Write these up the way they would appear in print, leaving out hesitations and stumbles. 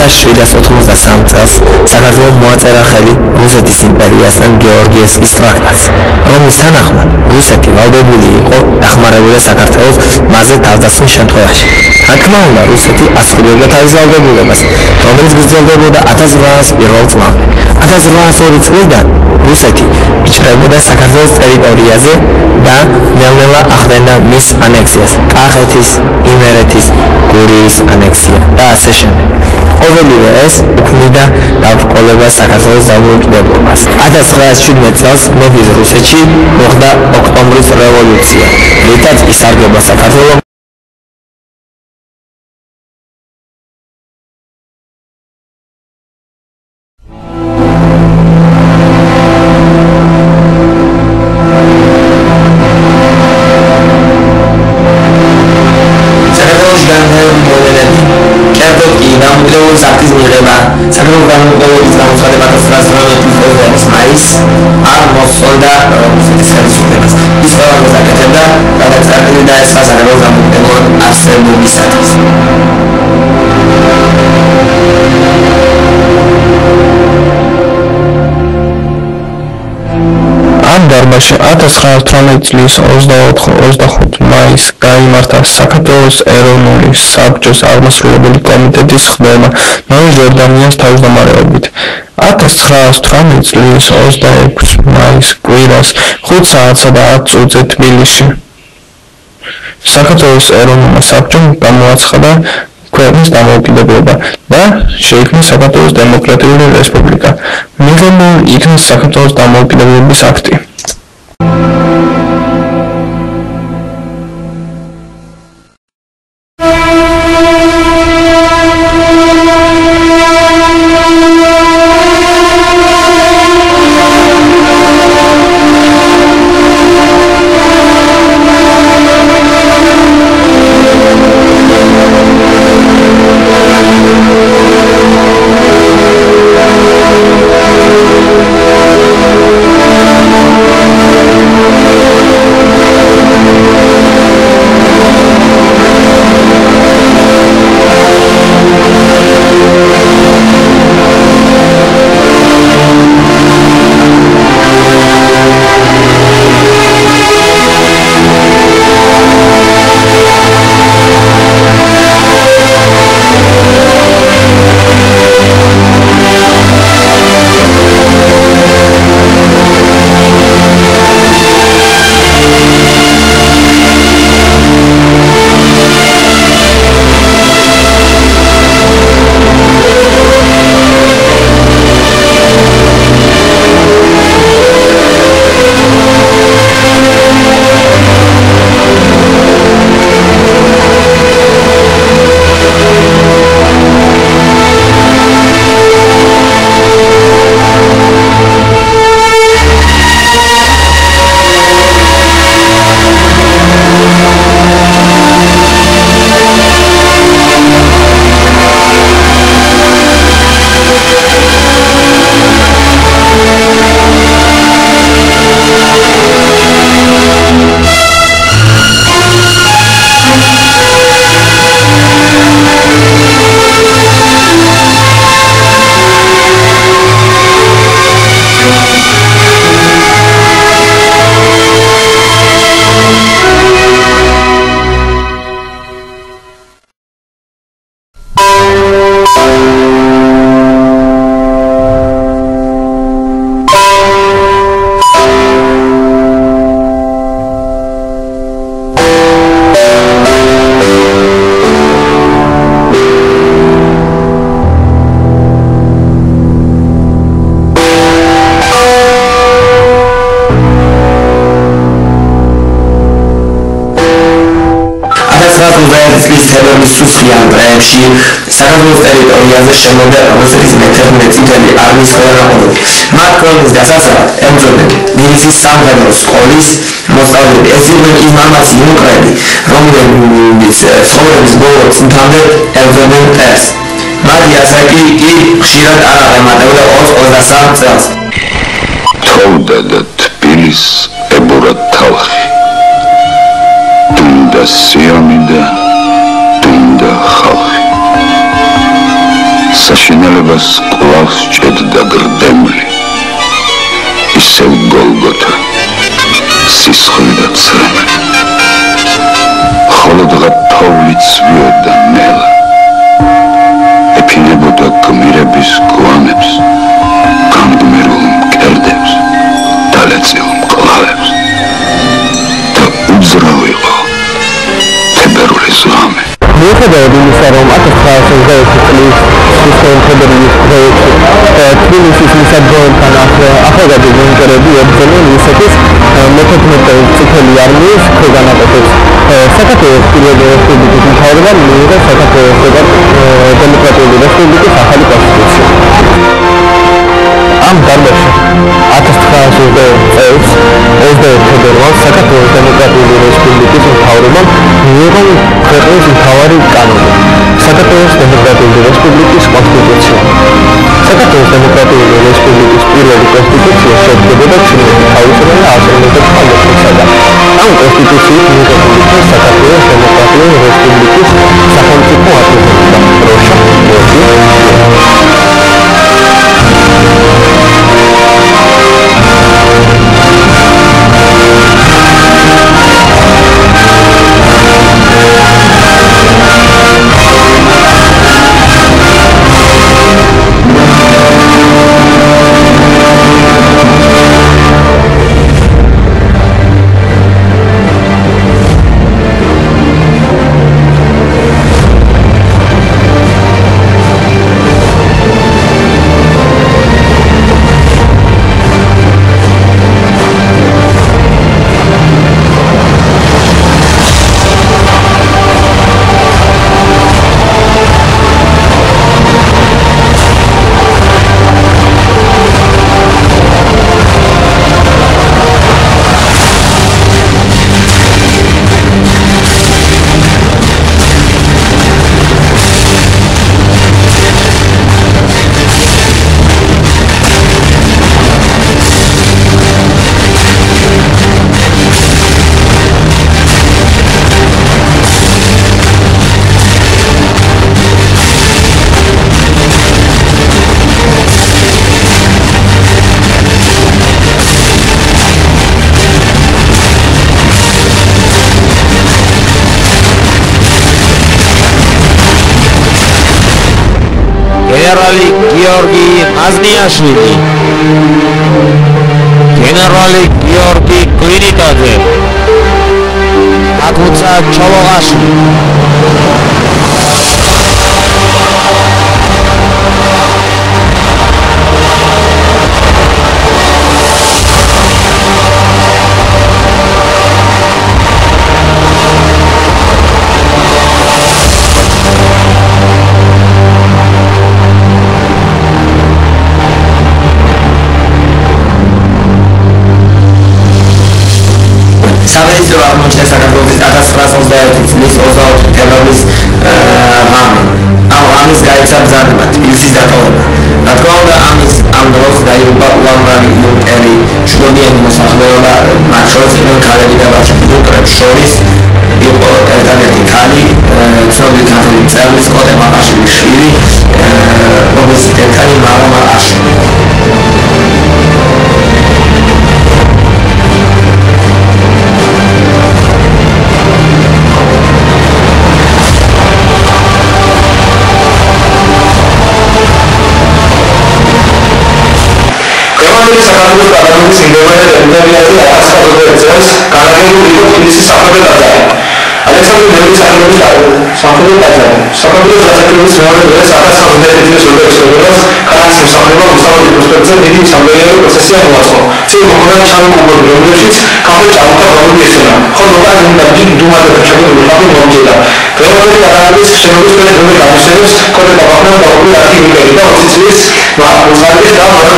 1793 წელს საქართველოს მოაწერა ხელი რუსეთის იმპერიასთან გეორგიევსკის ტრაქტატს, რომლის თანახმად რუსეთი ვალდებული იყო დახმარებოდა საქართველოს მასზე თავდასხმის შემთხვევაში. რა თქმა უნდა, რუსეთი ასრულებდა თავის ვალდებულებას, რომელიც გრძელდებოდა 1801 წლამდე. 1802 წლიდან რუსეთი იჭრებოდა საქართველოს ტერიტორიაზე და ნელ-ნელა ახდენდა მის ანექსიას, კახეთის, იმერეთის, გურიის ანექსია და ასე შემდეგ. ყოველივე ეს უქმნიდა დაბრკოლებას საქართველოს დამოუკიდებლობას. 1917 წელს მეფის რუსეთში მოხდა ოქტომბრის რევოლუცია, რითაც ისარგებლა საქართველოს დარბაზში 1918 წლის 24-25 მაისს გაიმართა საქართველოს ეროვნული საბჭოს აღმასრულებელი კომიტეტის ხდომა ნოე ჟორდანიას თავმჯდომარეობით. 1918 წლის 26 მაისს კვირას 5 საათსა და 10 წუთზე თბილისში საქართველოს ეროვნულმა საბჭომ გამოაცხადა ქვეყნის დამოუკიდებლობა და შეიქმნა საქართველოს დემოკრატიული რესპუბლიკა. მიღებული იქნა საქართველოს დამოუკიდებლობის აქტი. საქართველოს ტერიტორიაზე შემოვიდა რუსეთის მე-11 წითელი არმიის ხელმძღვანელობა. მათ ქვეყნის გასაცვლელად ემბრძოდნენ თბილისის სამხედრო სკოლის მოსწავლეები. ეს იყვნენ ის მამაცი იუნკერები, რომლებიც ცხოვრების ბოლო წლამდე ემბრძოდნენ მტერს. მათი ასაკი კი ხშირად არ აღემატებოდა 20-23 წელს. თოვდა და თბილისს ებურა თალხი. დუმდა სიამი და დუმდა ხალხი. საშინელებას კვლავ სჭედდა გრდემლი, ისევ გოლგოთა, სისხლი და ცრემლი. ხოლოდღა თოვლი ცვიოდა ნელა, ეფინებოდა გმირების გვამებს, განგმირულ მკერდებს, დალეწილ მკლავებს და უძრავ იყო თებერვლის ღამე. მიუხედავად იმისა, რომ 1921 წლის სისტემ ფედერალის პროექტი თბილისის მისადგომთან ახალგაზრდა მონიტორები ებრძოდნენ რუსეთის მე-11 წითელი არმიის ქვეგანაყოფებს. საქართველოს პირველი რესპუბლიკის მთავრობამ მიიღო საქართველოს დემოკრატიული რესპუბლიკის ახალი კონსტიტუცია. ამ დარბაზში 1922 წელს 21 ფებრუარს საქართველოს დემოკრატიული რესპუბლიკის მთავრობამ მიიღო ქვეყნის მთავარი კანონი, საქართველოს დემოკრატიული რესპუბლიკის კონსტიტუცია. საქართველოს დემოკრატიული რესპუბლიკის პირველი კონსტიტუცია შედგებოდა ჩინეთის თავისუფლება და აზერბაიჯანის. ამ კონსტიტუციით მიიღებული იქნა საქართველოს დემოკრატიული რესპუბლიკის სახელმწიფო ატარებდა დროშა. გენერალი გიორგი ყაზნიაშვილი, გენერალი გიორგი გლინიკაძე, აკუცა ჩოლოღაშვილი. სამინისტრო აღმოჩნდა საქართველოს 1921 წლის 24 თებერვლის ღამე. ამ ღამეს გაიცა ბრძანება თბილისის დატოვება. რა თქმა უნდა, ამ დროს დაიღუპა უამრავი იუნკერი, შრომიანი მოსახლეობა, მათ შორის იყვნენ ქალები და ბავშვები. იუნკერებს შორის იყო ერთადერთი ქალი, ცნობილი ქართული მწერლის კოტე მაყაშვილის შვილი, როგორც დედანი მამა მაყაშვილი. საქართველოს პარლამენტის ინდოევროპული დემოკრატიული აკაცკადოების წელს განაგებულ იყო თბილისის სამხედრო ტაძარი. ალექსანდრე ნეველის სამხედრო ტაძარი. საქართველოს დასაქმების მეორე დღეს 1921 წლის 22 ფებრუარს ქართლის მსახურება მოსწავლეთა პროსპექტზე დიდი სამხედრო პროცესია მოაწყო. წინ მოხდა ჩამოყალიბებული, რომელშიც ქართული ჭაბუკა გამოიესწრა. ხოლო უკანასკნელი დუმადა ჩამოყალიბებული ხალხი მომჭირდა. გრემოների აღარების შენობის პერიოდული გამოსცემს კოდე დაბახნა დაუბრუნდა არქივები და 20 წლის მოსახლეობის და მოხდა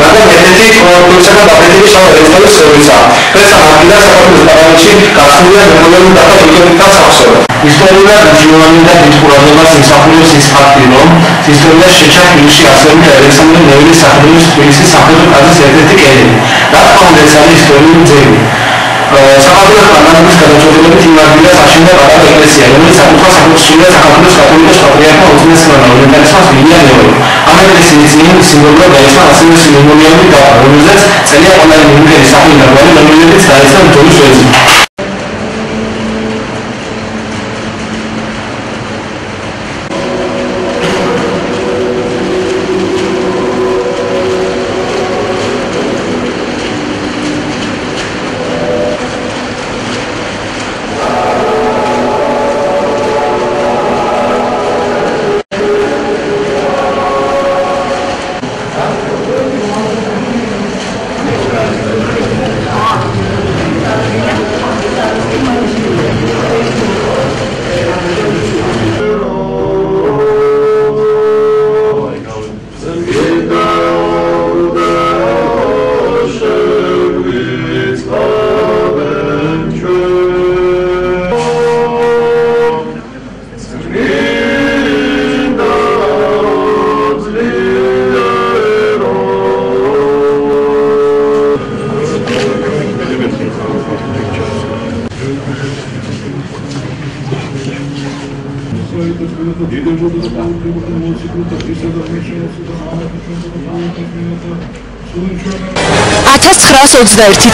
მაგრამ ერთ-ერთი კონკურსებთან დაფეთილი შავერეცკალის სერვისა. ეს ამბიდა საქართველოს პარლამენტში გასულია მემორიალური დატა ეკონომიკას ახსოვდა. ისტორიულად ჯოანი და დიპლომატიას იმსახურებს ის ფაქტი, რომ ისტორიაში შეჩერებულში ასევე ალექსანდრე ნეველის სახელობის თბილისის სამხედრო ტაძრის ერთ-ერთი კედელი. რა თქმა უნდა, ეს არის ისტორიული ძეგლი. საქართველოს პარლამენტის გადაწყვეტილებით იმაგრირდა აშენდა პატარა ეკლესია, რომელიც აკუთვნილ საქართველოს კათოლიკოს პატრიარქმა უძნესმა ორიენტალისტმა მილია მეორე. ამ ეკლესიის წინ სიმბოლურად დაიწყო ასევე სინონიმური დაბა, რომელზეც წერია ყველა მიმდევარი სახელი და გვარი, რომელიც დაიწყო ჯონის ვეზი.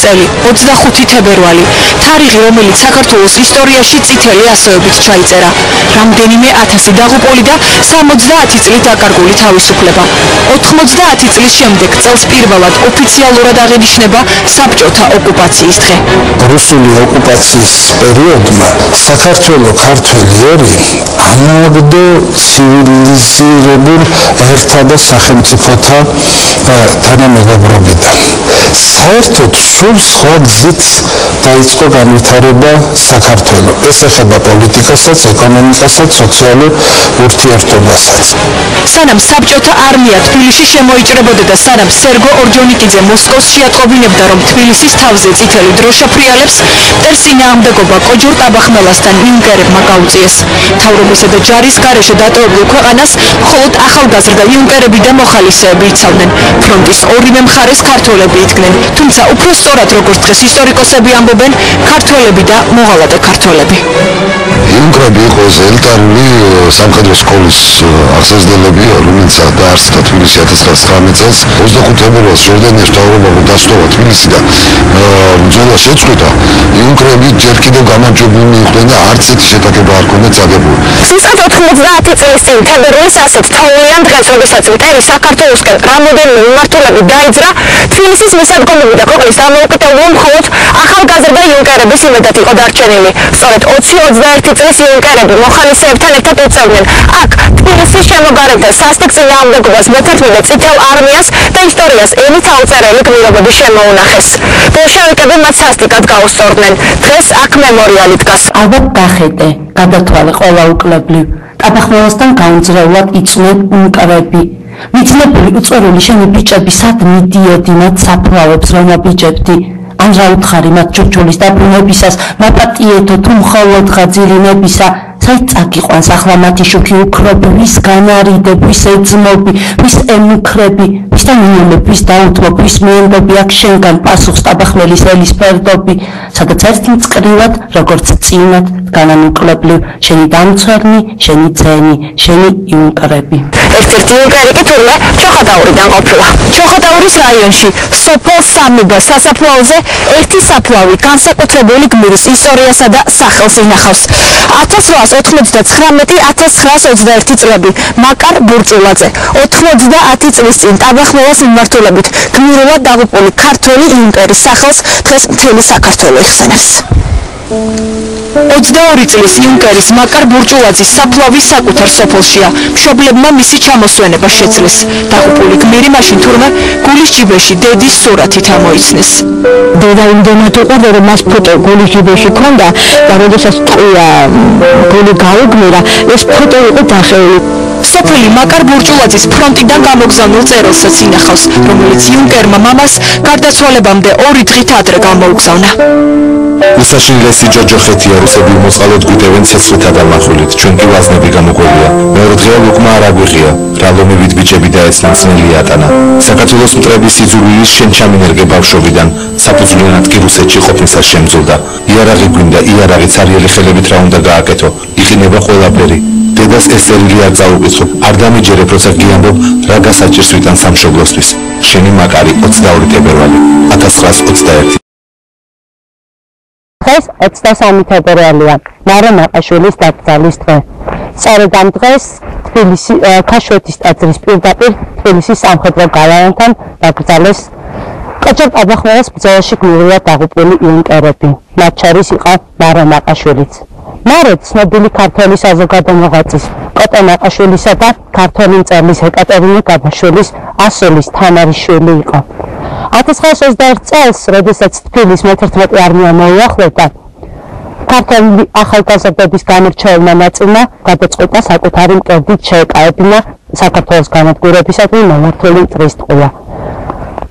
წელი 25 თებერვალი თარიღი რომელიც საქართველოს ისტორიაში წითელი ასოებით ჩაიწერა რამდენიმე 1000 დაღუპული და 70 წლით დაკარგული თავისუფლება 90 წლის შემდეგ წელს პირველად ოფიციალურად აღინიშნება საბჭოთა ოკუპაციის დღე რუსული ოკუპაციის პერიოდმა საქართველოს ქართველი ერი ანაგდო ცივილიზირებულ ერთა და სახელმწიფოთა თანამეგობრობიდან საერთოდ სულ სხვა გზით დაიწყო განვითარება საქართველოს. ეს ეხება პოლიტიკასაც, ეკონომიკასაც, სოციალურ ურთიერთობასაც. სანამ საბჭოთა არმია თბილისში შემოიჭრებოდა და სანამ სერგო ორჯონიკიძე მოსკოვს შეატყობინებდა რომ თბილისის თავზე წითელი დროშა ფრიალებს, მტერს წინააღმდეგობა კოჯორ ტაბახმელასთან იუნკერებმა გაუწიეს. მთავრობისა და ჯარის გარეშე დატოვებულ ქვეყანას მხოლოდ ახალგაზრდა იუნკერები და მოხალისეები იცავდნენ. ფრონტის ორივე მხარეს ქართველები იდგნენ. თუმცა უფრო სწორად როგორც დღეს ისტორიკოსები ამბობენ, ქართველები და მოღალატე ქართველები. იუნკერები იყო ელიტარული სამხედრო სკოლის აღზრდელები, რომელიც დაარსდა თბილისში 1919 წელს. 25 თებერვალს ჟორდანიის მთავრობამ დასტოვა თბილისი და ბრძოლა შეწყვიტა. იუნკერები ჯერ კიდევ გამარჯვებულნი იყვნენ და არც ერთი შეტაკება არ ჰქონდათ წაგებული. ზუსტად 90 წლის წინ თებერვალის ასეთ თაობიან დღეს, როდესაც მტერი საქართველოსკენ რამოდენიმე მიმართულებით დაიძრა, თბილისის მისადგომები და ქვეყნის დამოუკიდებლობა მხოლოდ ახალგაზრდა იუნკერების იმედად იყო დარჩენილი. სწორედ 20-21 წლის იუნკერები მოხალისეებთან ერთად უწევდნენ აქ თბილისის შემოგარებთან სასტიკ წინააღმდეგობას მეთერთმეტე წითელ არმიას და ისტორიას ენით აუწერელი გმირობები შემოუნახეს. ბოლშევიკები მათ სასტიკად გაუსწორდნენ. დღეს აქ მემორიალი დგას. ალბათ დახედე, გადათვალე ყველა უკლებლივ. ტაბახმელასთან გაუმძლევრად იწვნენ იუნკერები. მიცნებული უწვერული შენი ბიჭები სად მიდიოდი მათ საფლავებს რომ აბიჯებდი ან რა უთხარი მათ ჩურჩულის დაბრუნებისას მაპატიეთო თუ მხოლოდ ღაძილინებისა საით წაგიყვანს ახლა მათი შუქი უქრობი ვის განარიდებ ვის ეძმობი ვის ემუქრები ვისთან ინიომებ ვის დაუთმობ ვის მიენდობი აქ შენგან პასუხს ტაბახმელის ელის ფერდობი სადაც ერთი მწყრივად როგორც წინათ დგანან უკლებლივ შენი დამცვერნი შენი ძენი შენი იუნკერები ერთ-ერთი იუნკერი კი თურმე ჩოხატაურიდან ყოფილა. ჩოხატაურის რაიონში სოფელ სამიბა სასაფლაოზე ერთი საფლავი განსაკუთრებული გმირის ისტორიასა და სახელს ინახავს. 1899-1921 წლები მაკარ ბურჭულაძე 90 წლის წინ ტაბახმელას მიმართულებით გმირულად დაღუპული ქართველი იუნკერის სახელს დღეს მთელი საქართველო იხსენებს. 22 წლის იუნკერის მაკარ ბურჭულაძის საფლავი საკუთარ სოფელშია. მშობლებმა მისი ჩამოსვენება შეძლეს. დაღუპული გმირი მაშინ თურმე გულის ჯიბეში დედის სურათით ამოიცნეს. დედა იმდენად უყვარდა რომ მას ფოტო გულის ჯიბეში ჰქონდა და როდესაც ტყუია გული გაუგმირა ეს ფოტო იყო დახეული. სოფელი მაკარ ბურჭულაძის ფრონტიდან გამოგზავნილ წერილსაც ინახავს, რომელიც იუნკერმა მამას გარდაცვალებამდე 2 დღით ადრე გამოუგზავნა. უსაშინლე მესი ჯოჯოხეთია რუსები მოწყალოდ გვიტევენ ცეცხლითა და მახვილით ჩვენ კი ვაზნები გამოგვევია მეორე დღეა ლუკმა არ აგვიღია რა ლომებით ბიჭები დაეცნან ძნელი ატანა საქართველოს მტრების სიძულვილის შენ ჩამინერგე ბავშვობიდან საფუძვლიანად კი რუსეთში ყოფნისას შემძულდა იარაღი გვინდა იარაღი ცარიელი ხელებით რა უნდა გააკეთო იყინება ყველაფერი დედას ეს წერილი არ წაუკითხო არ დამიჯერებ როცა გიამბობ რა გასაჭირს ვიტან სამშობლოსთვის შენი მაკარი 22 თებერვალი 1921 დღეს 23 თებერვალია მარო მაყაშვილის დაკრძალვის დღე სწორედ ამ დღეს თბილისი ქაშვეთის ტაძრის პირდაპირ თბილისის სამხედრო გალავანთან დაკრძალეს კოჭორ აბახმელის ბრძოლაში გმირულად დაღუპული იუნკერები მათ შორის იყო მარო მაყაშვილიც მარო ცნობილი ქართველი საზოგადო მოღვაწის კოტე მაყაშვილისა და ქართველი მწერლის ეკატერინე გაბაშვილის ასულის თანარიშვილი იყო 1921 წელს, როდესაც თბილის მე-11 არმია მოუახლოვდა, ქართველი ახალგაზრდების გამორჩეულმა ნაწილმა გადაწყვიტა საკუთარი მკერდით შეეკავებინა საქართველოს განადგურებისადმი მომართული მტრის ტყუა.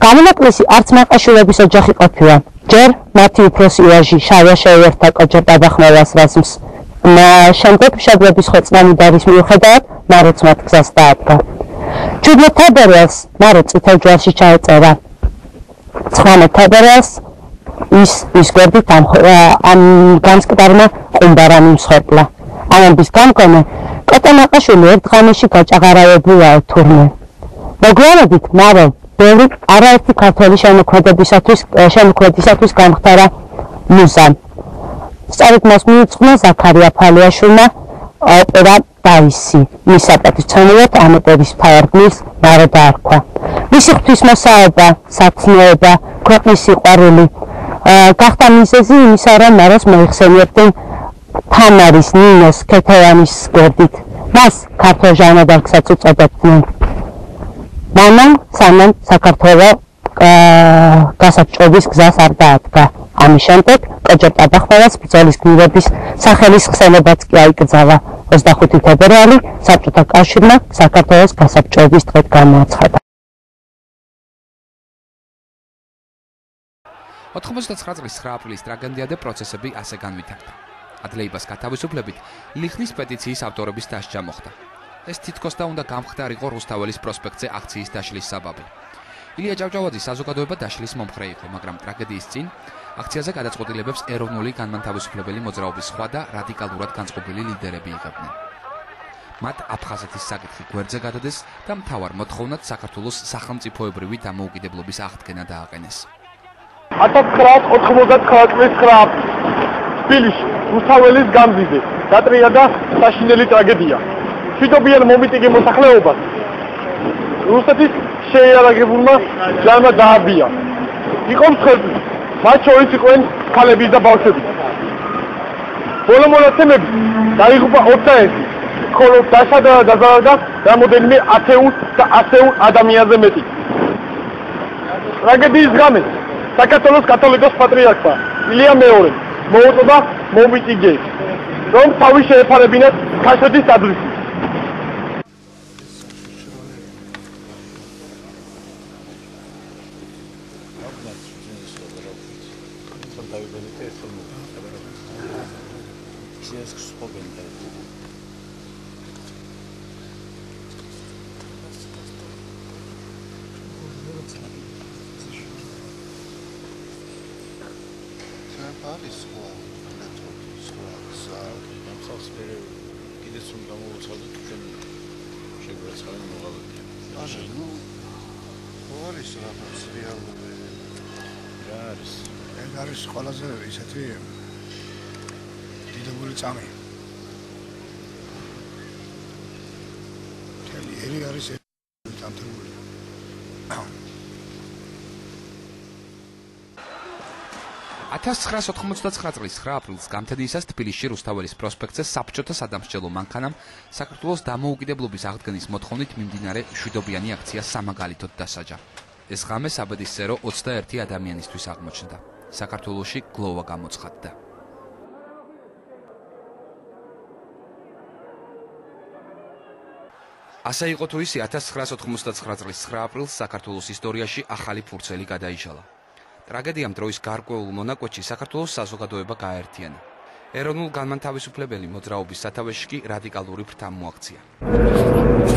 გამონაკლისი არც მაყაშვილების ოჯახი ყოფილა. ჯერ მათი უფროსი ვაჟი შავია შეუერთდა კოჭორ აბახმელას რაზმს. შემდეგ მშობლების ხვეწნამიდარის მიუხედავად მაროც მათ გზას დაადგა. 17 თებერვალს მარო წითელ ჯვარში ჩაეწერა. 19 თებერვალს ის გვერდით ამ განსკდარმა ყუმბარანი მსხვერპლა. ამის გამგონე კოტე მაყაშვილი ერთ ღამეში გაჭაღარავებულაა თურმე. მოგვიანებით მარო ბევრი არაერთი ქართველი შემოქმედისათვის გამختარა მუზა. სწორედ მას მიუძღვნა ზაქარია ფალიაშვილმა ოპერა დაისი. მის საპატივცემულოდ ამ ოპერის მთავარგმირს მარო დაარქვა. მისი ღვთისმოსაობა, საცნოება, ქვეყნის სიყვარული გახდა მიზეზი იმისა, რომ მაროს მოიხსენიებდნენ თამარის, ნინოს, ქეთევანის გვერდით. მას ქართველ ჟანადარქსაც უწოდებდნენ. მანამ სანამ საქართველოს გასაბჭოების გზას არ დაადგა. ამის შემდეგ კოჭორ აბახმელას ბრძოლის გმირების სახელის ხსენებაც კი აიკრძალა. 25 თებერვალი საბჭოთა კავშირმა საქართველოს გასაბჭოების დღედ გამოაცხადა. 99 წლის 9 აპრილის ტრაგედია და პროცესები ასე განვითარდა. ადლეიბას გათავისუფლებით ლიხნის პეტიციის ავტორების დასჯა მოხდა. ეს თითქოს და უნდა გამხდარიყო რუსთაველის პროსპექტზე აქციის დაშლის საბაბი. ილია ჭავჭავაძის საზოგადოება დაშლის მომხრე იყო, მაგრამ ტრაგედიის წინ აქციაზე გადაწყვეტილებებს ეროვნული განმანთავისუფლებელი მოძრაობის სხვა და რადიკალურად განწყობილი ლიდერები იღებდნენ. მათ აფხაზეთის საკითხი გვერდზე გადადეს და მთავარ მოთხოვნად საქართველოს სახელმწიფოებრივი დამოუკიდებლობის აღდგენა დააყენეს. 1999 წლის 9 თბილისში რუსთაველის გამზიზე დატრიადა საშინელი ტრაგედია. თვითობიან მომიტინგე მოსახლეობას რუსეთის შეიარაღებულმა ჯარმა დააბია. იყო მსხვერპლი, მათ შორის იყვნენ ქალები და ბავშვები. ბოლო მონაცემები დაიღუპა 21, ხოლო დაშა და დაზარალდა რამოდენიმე 10 და 100 ადამიანზე მეტი. ტრაგედიის ღამე საქართველოს კათოლიკოს პატრიარქმა ილია მეორე მოუწოდა მომიტინგეებს, რომ თავი შეეფარებინათ ქაშვეთის ტაძრში. არის ყველაზე ისეთი დიდებული წამი. თელი ერი არის დამთავრებული. 1999 წლის 9 აპრილს გამთედისას თბილისში რუსთაველის პროსპექტზე საბჭოთა სადამსჯელო მანქანამ საქართველოს დამოუკიდებლობის აღდგენის მოთხოვნით მიმდინარე მშვიდობიანი აქცია სამაგალითოდ დასაჯა. ეს ღამე საბედისწერო 21 ადამიანისთვის აღმოჩნდა. საქართველოში გლოვა გამოცხადდა. ასე იყო თუ ისე 1999 წლის 9 აპრილს საქართველოს ისტორიაში ახალი ფურცელი გადაიშალა. ტრაგედიამ დროის გარკვეულ მონაკვეთში საქართველოს საზოგადოება გააერთიანა. ეროვნულ განმანთავისუფლებელი მოძრაობის სათავეში კი რადიკალური ფრთა მოაქცია.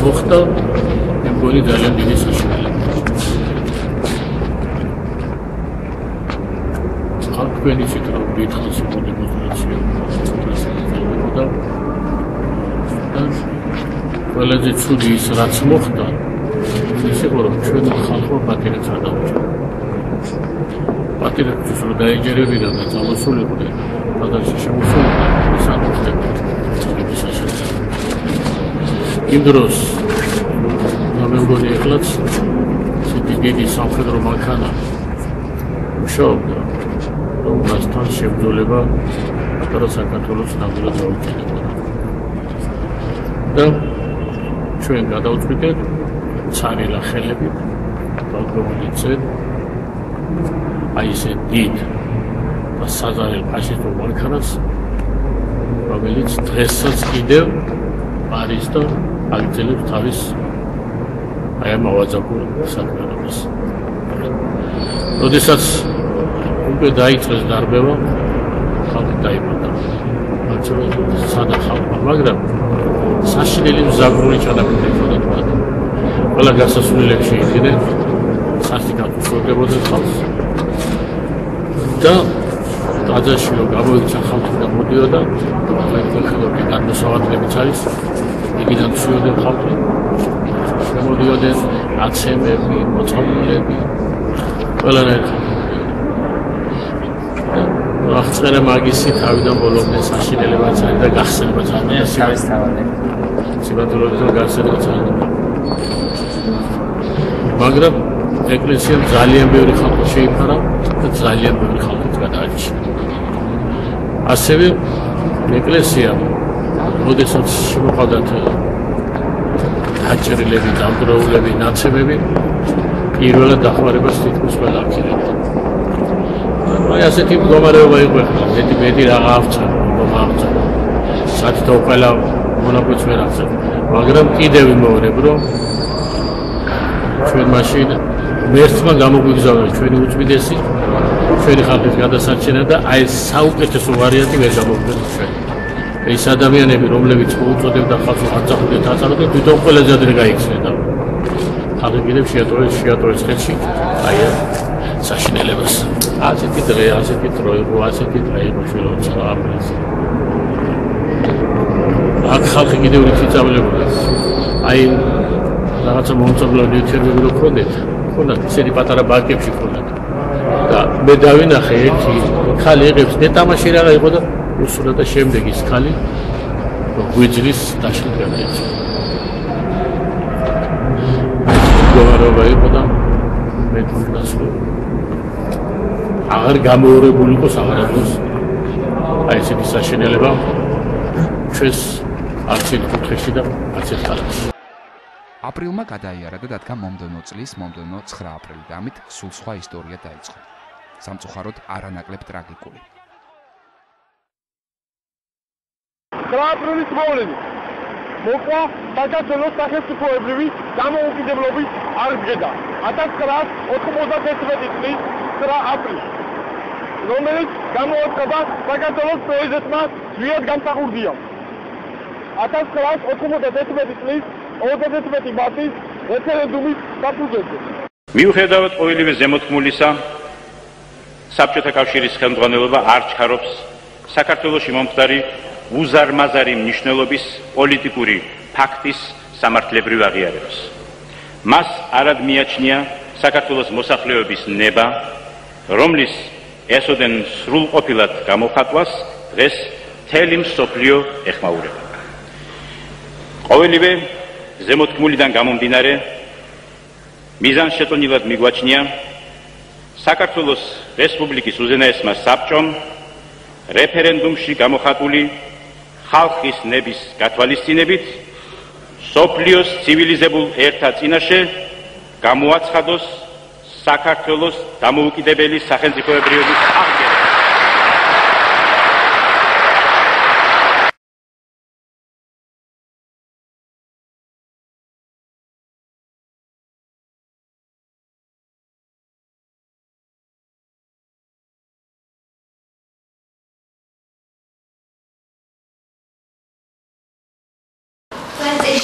მოხდა მეგონი ძალიან დიდი საშუალება. თქვენი ციტრო დიდხანს იყო დემონსტრაცია და ყველაზე ცუდი ის რაც მოხდა ის იყო რომ ჩვენ ხალხმა პატივს გადაუჭირა. პატივს რომ დაეჯერებინა და წამოსულიყვნენ გადაში შემოსულიყვნენ საკუთრებით. იმ დროს მე მგონი ეხლაც დიდი სამხედრო მანქანა მუშაობდა რომ მასთან შებრძოლება პატარა საქართველოს ნამდვილად დაუჭირდებოდა. და ჩვენ გადავწყვიტეთ ცარილა ხელებით დავდგომდით აი ესე დიდ და საზარელ ფაშისტურ მანქანას, რომელიც დღესაც კიდევ არის და აგრძელებს თავის აი ამ ავაძაკურ საქმიანობას. როდესაც უკვე დაიწყეს დარბევა, ხალხი დაიბადა. სადა ხალხმა, მაგრამ საშინელი მზაგრული ჩანაფიქრი იყო თქვა. ყველა გასასვლელებში იყვნენ, სასტიკად უშორდებოდნენ ხალხს. და ტაძარში რომ გამოიქცა ხალხი და მოდიოდა, მეთქილობი გადმოსავადლებიც არის, იქიდან ცვიოდნენ ხალხი, შემოდიოდნენ აცემები, მოწყობილები, ყველანაირად. აღწერა მაგისი თავიდან ბოლომდე საშინელებაც არის და გახსენებაც არის. არის თავადები. სიბადურობითო გახსენებაც არის. მაგრამ ეკლესიამ ძალიან ბევრი ხალხი შეიფარა და ძალიან ბევრი ხალხიც გადაარჩინა. ასევე ეკლესია, როდესაც შემოყავდათ დაჭერილები, დამდროულები, ნაცემები, პირველად დახმარებას თითქმის ყველა აქირებდა. აი ასეთი მდგომარეობა იყო ახლა, მეტი რა აღწევ, საერთოდ ყველა მონაკვეთს ვერ აღწევ, მაგრამ კიდევ ვიმეორებ, რომ ჩვენ მაშინ მერცმა გამოგვიგზავნა ჩვენი უწმიდესი, ჩვენი ხალხის გადასარჩენა და აი ეს საუკეთესო ვარიანტი ვერ გამოგვიგზავნა ჩვენ. ეს ადამიანები, რომლებიც მოუწოდებდა ხალხს აწახუდეთ, აწახუდეთ, თვითონ ყველაზე ადრე გაიქცნენ. ხალხი კიდევ შეატოვეს ხელში აი საშინელებას. ასეთი დღე, ასეთი დრო იყო, ასეთი დღე იყო შვილოცა აპრილს. აქ ხალხი კიდევ რითი წავლებოდა. აი რაღაცა მომწონლო ნიუტერები რო ქონდეთ, ქონდათ ისეთი პატარა ბანკებში ქონდათ. და მე დავინახე ერთი ხალი იღებს ნეტამაში რა იყო და უსურდა და შემდეგ ის ხალი გვიძლის დაშლით გადაეცა. მდგომარეობა იყო და მე თვითონ აღარ გამოურებული იყოს აღარაფერს აი ესეთი საშინელება ჩვენს არც ერთ კუთხეში და არც ერთ ქალაქში. აპრილმა გადაიარა და დადგა მომდევნო წლის მომდევნო 9 აპრილი და ამით სულ სხვა ისტორია დაიწყო. სამწუხაროდ არანაკლებ ტრაგიკული. 9 აპრილის მოვლენით მოყვა საქართველოს სახელმწიფოებრივი დამოუკიდებლობის აღდგენა 1991 წლის 9 აპრილს, რომელიც გამოაცხადა საქართველოს პრეზიდენტმა ზვიად გამსახურდიამ. 1991 წლის 31 მარტის რეფერენდუმის საფუძველზე. მიუხედავად ყოველივე ზემოთქმულისა, საბჭოთა კავშირის ხელმძღვანელობა არ ჩქარობს საქართველოში მომხდარი უზარმაზარი მნიშვნელობის პოლიტიკური ფაქტის სამართლებრივ აღიარებას. მას არად მიაჩნია საქართველოს მოსახლეობის ნება, რომლის ესოდენ სრულყოფილად გამოხატვას დღეს მთელი მსოფლიო ეხმაურება. ყოველივე ზემოთქმულიდან გამომდინარე, მიზანშეწონილად მიგვაჩნია საქართველოს რესპუბლიკის უზენაესმა საბჭომ რეფერენდუმში გამოხატული ხალხის ნების გათვალისწინებით მსოფლიოს ცივილიზებულ ერთა წინაშე გამოაცხადოს საქართველოს დამოუკიდებელი სახელმწიფოებრიობის აღდგენა.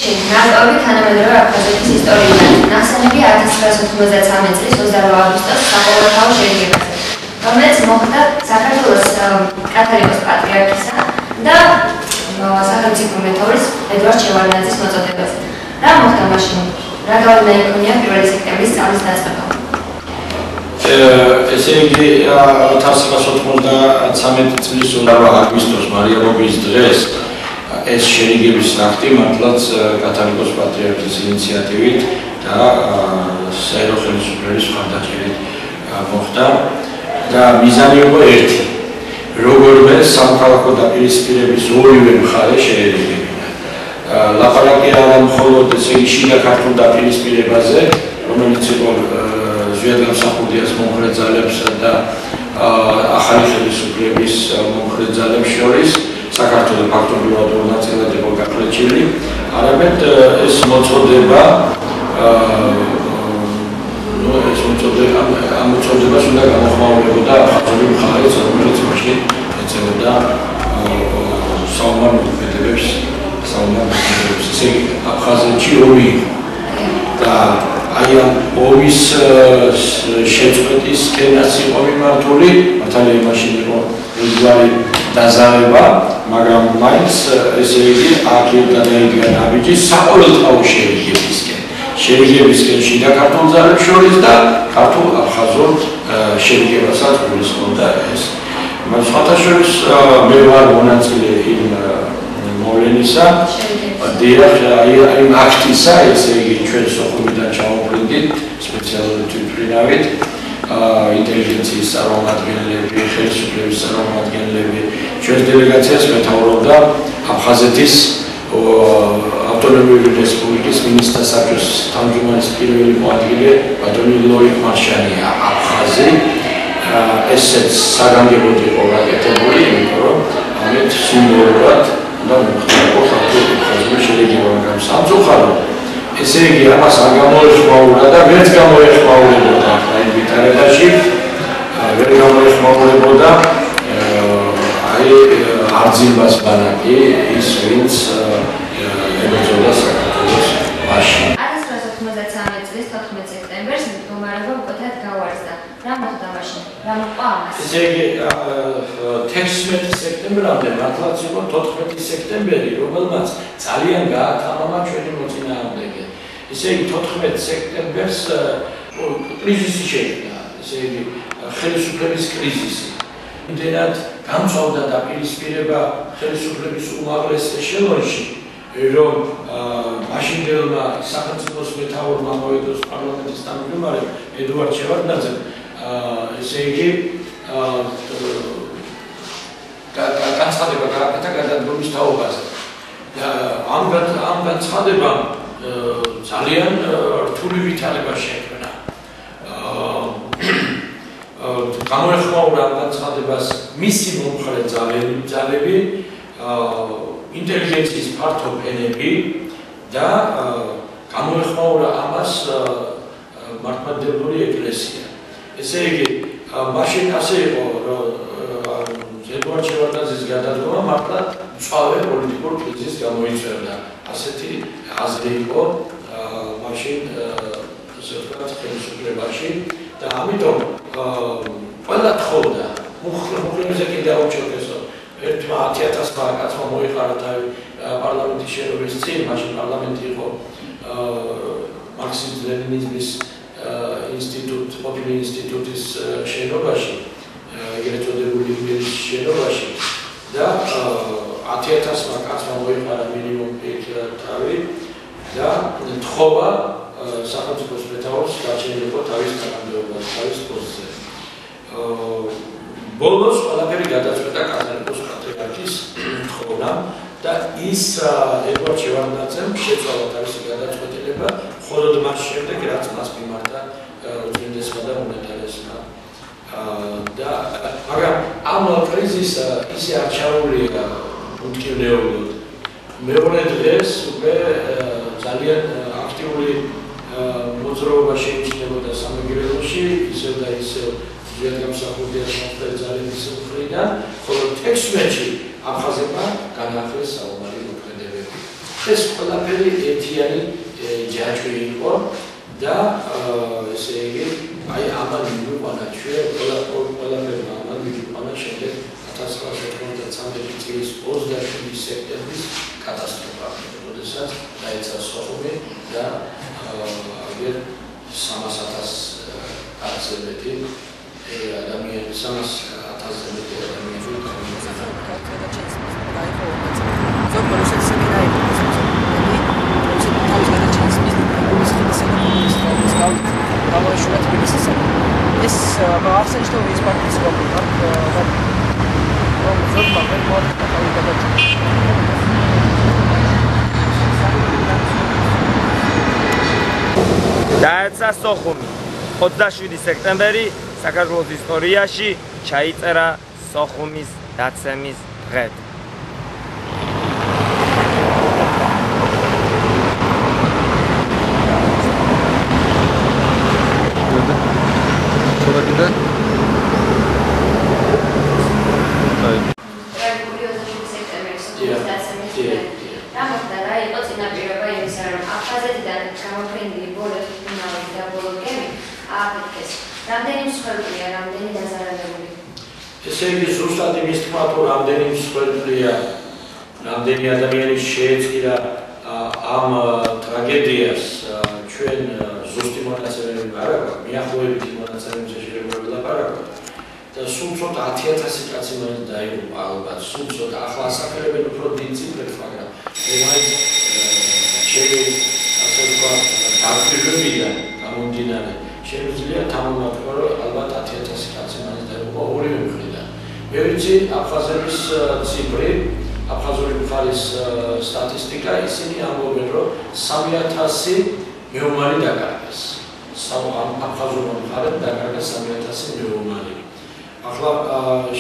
ნაკავი თანამედროვე აფხაზეთის ისტორიიდან ნახსენები 1993 წლის 28 აგვისტოს საყოველთაო შედგენაზე, რომელიც მოხდა საქართველოს კათოლიკოს პატრიარქისა და სახელმწიფო მეთაურის ედვარდ შევარდნაძის მოწოდებაზე. რა მოხდა მაშინ? რა გავლენა იქონია 1 სექტემბრის სწავლის დაწყებამ? ესე იგი 1993 წლის 28 აგვისტოს მარიამობის დღეს ეს შერიგების აქტი მართლაც კათოლიკოს პატრიარქის ინიციატივით და საერო ხელისუფლების მხარდაჭერით მოხდა და მიზანი იყო ერთი, როგორმე სამოქალაქო დაპირისპირების ორივე მხარე შეერიგებინა. ლაპარაკი არა მხოლოდ ესე იგი შიდა ქართულ დაპირისპირებაზე, რომელიც იყო ზვიადგამსახურდიას მომხრე ძალებსა და ახალი ხელისუფლების მომხრე ძალებს შორის საქართველოს ფაქტობრივად ორ ნაწილად იყო გაფლეჩილი, არამედ ეს მოწოდება ამ მოწოდებას უნდა გამოხმაურებოდა აფხაზური მხარეც, რომელიც მაშინ ეწეოდა საომარ მოქმედებებს, ესე იგი აფხაზეთში ომი იყო და აი ამ ომის შეწყვეტისკენაც იყო მიმართული, მართალია მაშინ იყო ერთგვარი დაზავება, მაგრამ მაინც ესე იგი აქედან დაიდგა ნაბიჯი საყოველთაო შერიგებისკენ შიდა ქართულ ძალებს შორის და ქართულ აფხაზურ შერიგებასაც გულისხმობდა ეს. მაგრამ სხვათა შორის მე ვარ მონაწილე იმ მოვლენისა, იმ აქტისა, ესე იგი ჩვენ სოხუმიდან ჩამოვყრიდით სპეციალური თვითმფრინავით, ინტელიგენციის წარმომადგენლები, ხელისუფლების წარმომადგენლები, ჩვენს დელეგაციას მეთაურობდა აფხაზეთის ავტონომიური რესპუბლიკის მინისტრთა საბჭოს თავმჯდომარის პირველი მოადგილე ბატონი ლოიკ მარშალია აფხაზი. ესეც საგანგებოდ იყო გაკეთებული, იმიტომ რომ ამით სიმბოლურად და მოხდა ქართული შერიგება, მაგრამ სამწუხაროდ ესე იგი ამას არ გამოეხმაურა და ვერც გამოეხმაურებოდა აი ვითარებაში, ვერ გამოეხმაურებოდა აი არძილბას ბანაკი, ის ვინც ებრძოდა საქართველოს მაშინ. 1993 წლის 14 სექტემბერს მდგომარეობა უკეთად გავარსდა. რა მოხდა მაშინ? რა მოყვა ამას? ესე იგი 16 სექტემბრამდე მართლაც იყო 14 სექტემბერი, რომელმაც ძალიან გაათამამა ჩვენი მოწინააღმდეგე. ესე იგი 14 სექტემბერს კრიზისი შეიქმნა, ესე იგი ხელისუფლების კრიზისი. იმდენად გამწვავდა დაპირისპირება ხელისუფლების უმაღლეს ეშელონში, რომ მაშინდელმა სახელმწიფოს მეთაურმა მოედოს პარლამენტის თავმჯდომარემ ედვარდ შევარდნაძემ ესე იგი განცხადება გააკეთა გადადგომის თაობაზე. ამ განცხადებამ ძალიან რთული ვითარება შექმნა. გამოეხმაურა ამ განცხადებას მისი მომხრე ძალები, ინტელიგენციის ფართო ფენები და გამოეხმაურა ამას მართლმადიდებლური ეკლესია. ესე იგი, მაშინ ასე იყო, რომ ედვარდ შევარდნაძის გადადგომა მართლა მწვავე პოლიტიკურ კრიზისს გამოიწვევდა. ასეთი აზრი იყო მაშინ ასე ვთქვათ ხელისუფლებაში და ამიტომ ყველა თხოვდა მუხრებზე კიდე აუჩვენეს რომ ერთმა 10,000 კაცმა მოიხარა თავი პარლამენტის შენობის წინ, მაშინ პარლამენტი იყო მარქსიზმ-ლენინიზმის ყოფილი ინსტიტუტის შენობაში, ეგრეთ წოდებული იმერის შენობაში და 10,000 კაცმა მოიყარა მინიმუმ თავი და თხოვა სახელმწიფოს მეთაურს გაჩენილიყო თავის თანამდებობაზე, თავის პოსტზე. ბოლოს ყველაფერი გადაწყვეტა კათოლიკოს პატრიარქის თხოვნამ და ის ედვარდ შევარდნაძემ შეცვალა თავისი გადაწყვეტილება, მხოლოდ მას შემდეგ, რაც მას მიმართა უწმინდესმა და უმეტარესმა. მაგრამ ამ კრიზისს ისე არ ჩაუვლია უთქიმნეულოდ. მეორე დღეს უკვე ძალიან აქტიური მოძრაობა შეიმჩნეოდა სამეგრელოში, ისევ და ისევ ზვიადგამსახურდიას მომხრე ძალების მხრიდან, ხოლო 16-ში აფხაზებმა განაახლეს საომარი მოქმედებები. ეს ყველაფერი ერთიანი ჯაჭვი იყო და ესე იგი აი ამან მიყვანა ჩვენ ყველაფერი ამან მიყვანა შემდეგ 1993 წლის 27 სექტემბრის კატასტროფა, როდესაც დაეცა სოხუმი და აგერ 300,000 არცე მეტი ადამიანი 300,000 მეტი ადამიანი ეს აღსანიშნავია რომ ის პარტიის დაეცა სოხუმი 27 სექტემბერი საქართველოს ისტორიაში ჩაიწერა სოხუმის დაცემის დღედ. ესე იგი ზუსტად იმის თქმა თუ რამდენი მსხვერპლია, რამდენი ადამიანი შეეწირა ამ ტრაგედიას ჩვენ ზუსტი მონაცემები არ აქვს, მიახლოებითი მონაცემებზე შეიძლება ვილაპარაკოთ და სულ ცოტა 10,000 კაცი მაინც დაიღუპა ალბათ, სულ ცოტა ახლა ასახელებენ უფრო დიდ ციფრებს, მაგრამ მაინც ჩემი ასე ვთქვათ დაკვირვებიდან გამომდინარე შეგვიძლია თამამატყო რომ ალბათ 10,000 კაცი მაინც დაიღუპა ორივე მხრიდან. მე ვიცი აფხაზების ციფრი, აფხაზური მხარის სტატისტიკა, ისინი ამბობენ რომ 3,000 მეომარი დაკარგეს. აფხაზურ მხარემ დაკარგეს 3,000 მეომარი. ახლა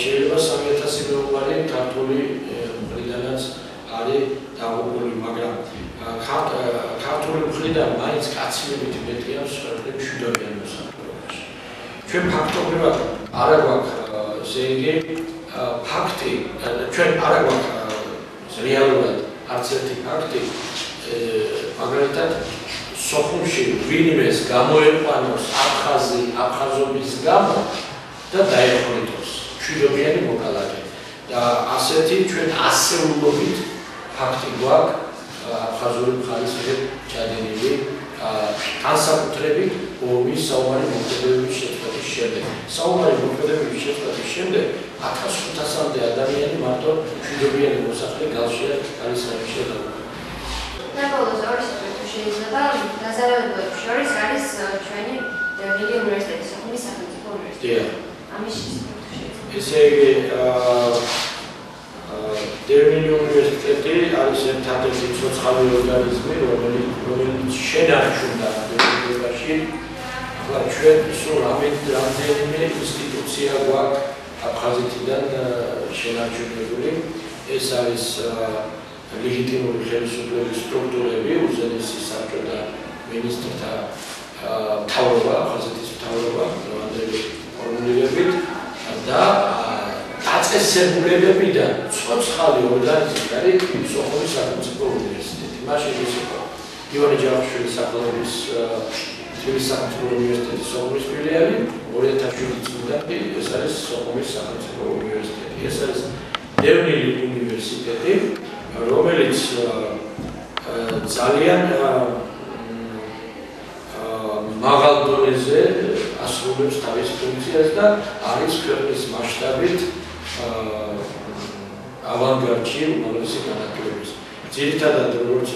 შეიძლება 3,000 მეომარი ქართული მხრიდანაც არის დაღუპული, მაგრამ ქართული მხრიდან მაინც კაცინებით მეტია მსხვერპლი მშვიდობიან მოსახლეობაში. ჩვენ ფაქტობრივად არ გვაქვს ესე იგი ფაქტი, ჩვენ არ გვაქვს რეალურად არც ერთი ფაქტი, მაგალითად სოხუმში ვინმეს გამოეყვანოს აფხაზობის გამო და დაეყოლიტოს მშვიდობიანი მოკალათე და ასეთი ჩვენ ასეულობით ფაქტი გვაქვს აფხაზური მხარის მიერ ჩადენილი განსაკუთრებით ომის საომარი მოქმედებების შეწყვეტის შემდეგ. საომარი მოქმედებების შეწყვეტის შემდეგ 1500-მდე ადამიანი მარტო მშვიდობიანი მოსახლე გალშია არის შემოშედა. ნაკოლოს ორი საკითხი შეიძლება დაზარალებულებს შორის არის ჩვენი დევნილი უნივერსიტეტი, სოხუმის სახელმწიფო უნივერსიტეტი. ამის ესე იგი დევნილი უნივერსიტეტი არის ერთადერთი ცოცხალი ორგანიზმი, რომელიც შენარჩუნდა დევნილობაში. ახლა ჩვენ სულ რამდენიმე ინსტიტუცია გვაქვს აფხაზეთიდან შენარჩუნებული. ეს არის ლეგიტიმური ხელისუფლების სტრუქტურები, უზენაესი საბჭო და მინისტრთა მთავრობა, აფხაზეთის მთავრობა, დღევანდელი ფორმულირებით და დაწესებულებებიდან ცოცხალი ორგანიზმი არის სოხუმის სახელმწიფო უნივერსიტეტი. მაშინ ის იყო ივანე ჯავახიშვილის სახელობის თბილისის სახელმწიფო უნივერსიტეტის სოხუმის ფილიალი, 2007 წლიდან ეს არის სოხუმის სახელმწიფო უნივერსიტეტი. ეს არის დევნილი უნივერსიტეტი, რომელიც ძალიან მაღალ დონეზე ასრულებს თავის ფუნქციას და არის ქვეყნის მასშტაბით ავანგარდში უმაღლესი განათლების. ძირითადად როგორც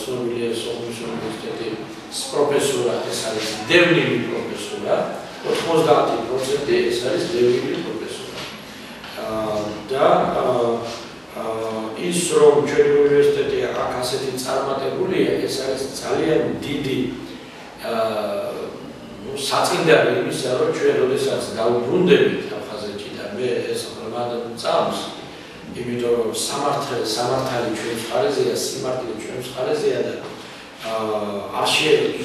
ცნობილია სოხუმის უნივერსიტეტის პროფესორა, ეს არის დევნილი პროფესორა, 90% ეს არის დევნილი პროფესორა. და ის რომ ჩვენი უნივერსიტეტი აქ ასეთი წარმატებულია, ეს არის ძალიან დიდი საწინდარი იმისა, რომ ჩვენ როდესაც დავუბრუნდებით აფხაზეთში და მე ეს ღრმად წამს, იმიტომ რომ სამართალი ჩვენს მხარეზეა, სიმართლე ჩვენს მხარეზეა და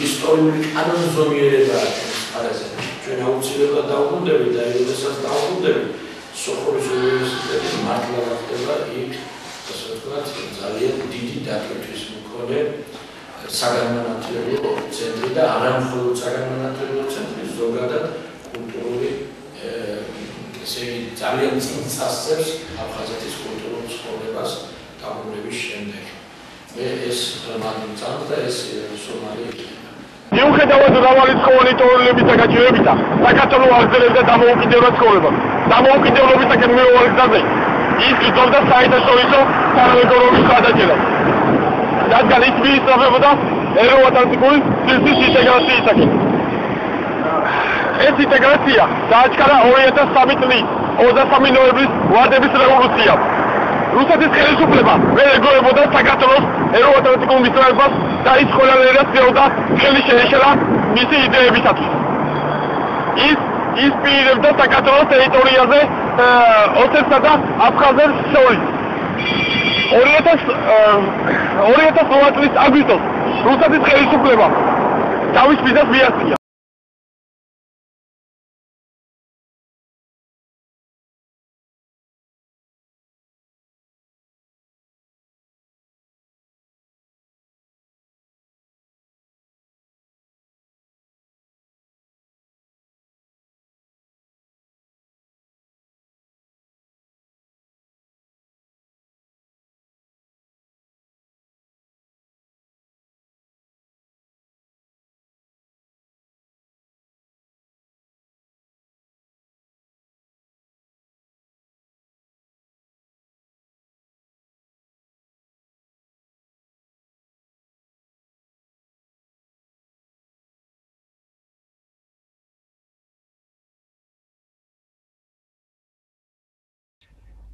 ისტორიული კანონზომიერებაა ჩვენს მხარეზე. ჩვენ აუცილებლად დავუბრუნდებით და როდესაც დავუბრუნდებით, სოხუმის უნივერსიტეტი მართლა გახდება იქ ასე ვთქვათ, ძალიან დიდი დაკითხვის მქონე საგანმანათლებლო ცენტრი და არა მხოლოდ საგანმანათლებლო ცენტრი, ზოგადად კულტურული ესე ძალიან წინ წასწევს აფხაზეთის კულტურულ ცხოვრებას დაბრუნების შემდეგ. ეს მართლაც და ეს სომალი მიუხედავად მრავალი ცხოველიტორულების და გაჭირებისა, საქართველოს აღზევდა დამოუკიდებლად ცხოვრებას. დამოუკიდებლობისაკენ მიმავალ გზაზე ის იბრძოდა საერთაშორისო თანამედროვე გადაჭერას. რადგან ის მიისწრაფებოდა ევროატლანტიკური სისტემის ინტეგრაციისაკენ. ეს ინტეგრაცია დააჩქარა 2003 წლის 23 ნოემბრის ვადების რევოლუციამ. რუსეთის ხელისუფლება ვერ ეგუებოდა საქართველოს ევროატლანტიკურ მიწროებას და ის ყველანაირად ცდილობდა ხელი შეეშალა მისი იდეებისათვის. ის პირებდა საქართველოს ტერიტორიაზე ოსეთსა და აფხაზეთს შორის. 2008 წლის აგვისტოს რუსეთის ხელისუფლებამ თავის ვიზას მიაღწია.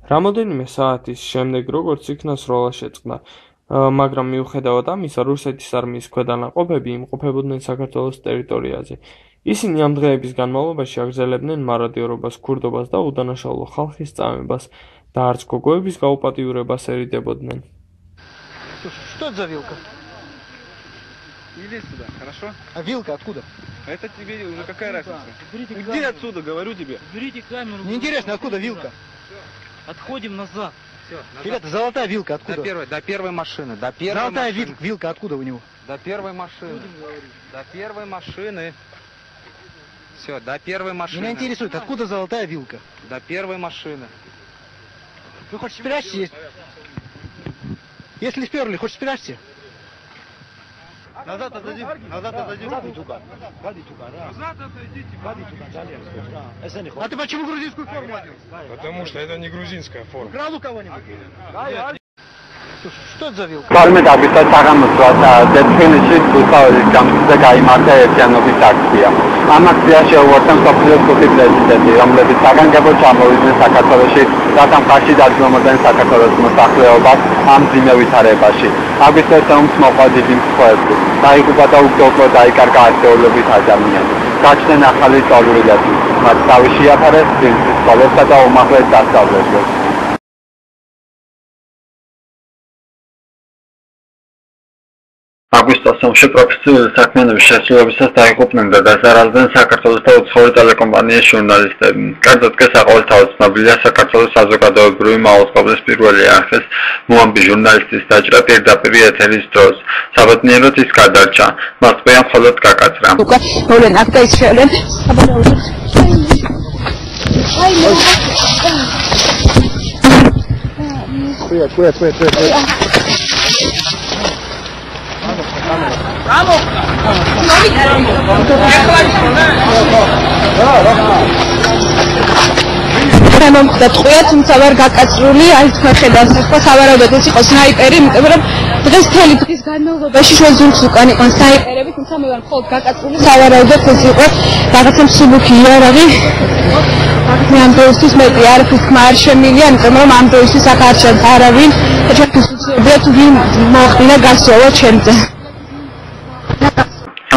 რამოდენიმე საათის შემდეგ, როგორც იქნა სროლა შეწყდა, მაგრამ მიუხედავად ამისა, რუსეთის არმიის ქვედანაყოფები იმყოფებოდნენ საქართველოს ტერიტორიაზე. ისინი ამ დღეების განმავლობაში აგრძელებდნენ მარადიორობას, ქურდობას და უდანაშაულო ხალხის წამებას და არც გოგოების გაუპატიურებას ერიდებოდნენ. Что это за вилка? Не лезь туда, хорошо? А вилка откуда? Это тебе уже какая разница? Уйди отсюда, говорю тебе. Уберите камеру. Мне интересно, откуда вилка? Отходим назад. Все, Ребята, золотая вилка откуда? До первой машины. До первой Золотая машины. вилка откуда у него? До первой машины. До первой машины. Все, до первой машины. Меня интересует, откуда золотая вилка? До первой машины. Вы хоть спрячьте? Если сперли, хоть спрячьте? Назад отойди. Назад отойди. Назад отойдите. А ты почему грузинскую форму одел? Потому что это не грузинская форма. Украл у кого-нибудь? Что это за вилка? Palme David საღამოა და თბილისში თვითაურის გამგზე გაიმართა ერთიანობის აქცია. ამ აქციაში შეუერთდა მსოფლიოს ხუთი პრეზიდენტი, რომლებიც საგანგებოდ ჩამოვიდნენ საქართველოში, რათა მხარში დაძმობდნენ საქართველოს მოსახლეობას ამ ძიმე ვითარებაში. აგვისტოს ომს მოყვა დიდი მსხვერპლი. დაიღუპა და უგდო დაიკარგა ასეულობით ადამიანი. გაჩნდნენ ახალი წვალულები, მათ თავი შეაფარეს თბილისის სკოლებსა და უმაღლეს სასწავლებლებს. აგვისტოს ომში პროფესიული საქმიანობის შესრულებისას დაიღუპნენ და დაზარალდნენ საქართველოს და უცხოური ტელეკომპანიის ჟურნალისტები. კერძოდ კი საყოველთაოდ ცნობილია საქართველოს საზოგადოებრივი მაუწყებლის პირველი არხის მოამბი ჟურნალისტის დაჭრა პირდაპირ ეთერის დროს. საბედნიეროდ ის გადარჩა. მას წვია მხოლოდ გაკაცრა. და ტყვია, თუმცა ვერ გაკაცრული, აი თქვენ ხედავთ, ხო სავარაუდოდ ეს იყო სნაიპერი, იმიტომ რომ დღეს მთელი დღის განმავლობაში ჩვენ ზურგს უკან იყვნენ სნაიპერები, თუმცა მე ვარ მხოლოდ გაკაცრული, სავარაუდოდ ეს იყო რაღაცა მსუბუქი იარაღი. მე ამ დროისთვის მეტი არაფრის თქმა არ შემილია, იმიტომ რომ ამ დროისთვის აქ არ ჩანს არავინ და ჩვენთვის უცნობია თუ ვინ მოახდინა გასწავლა ჩემზე.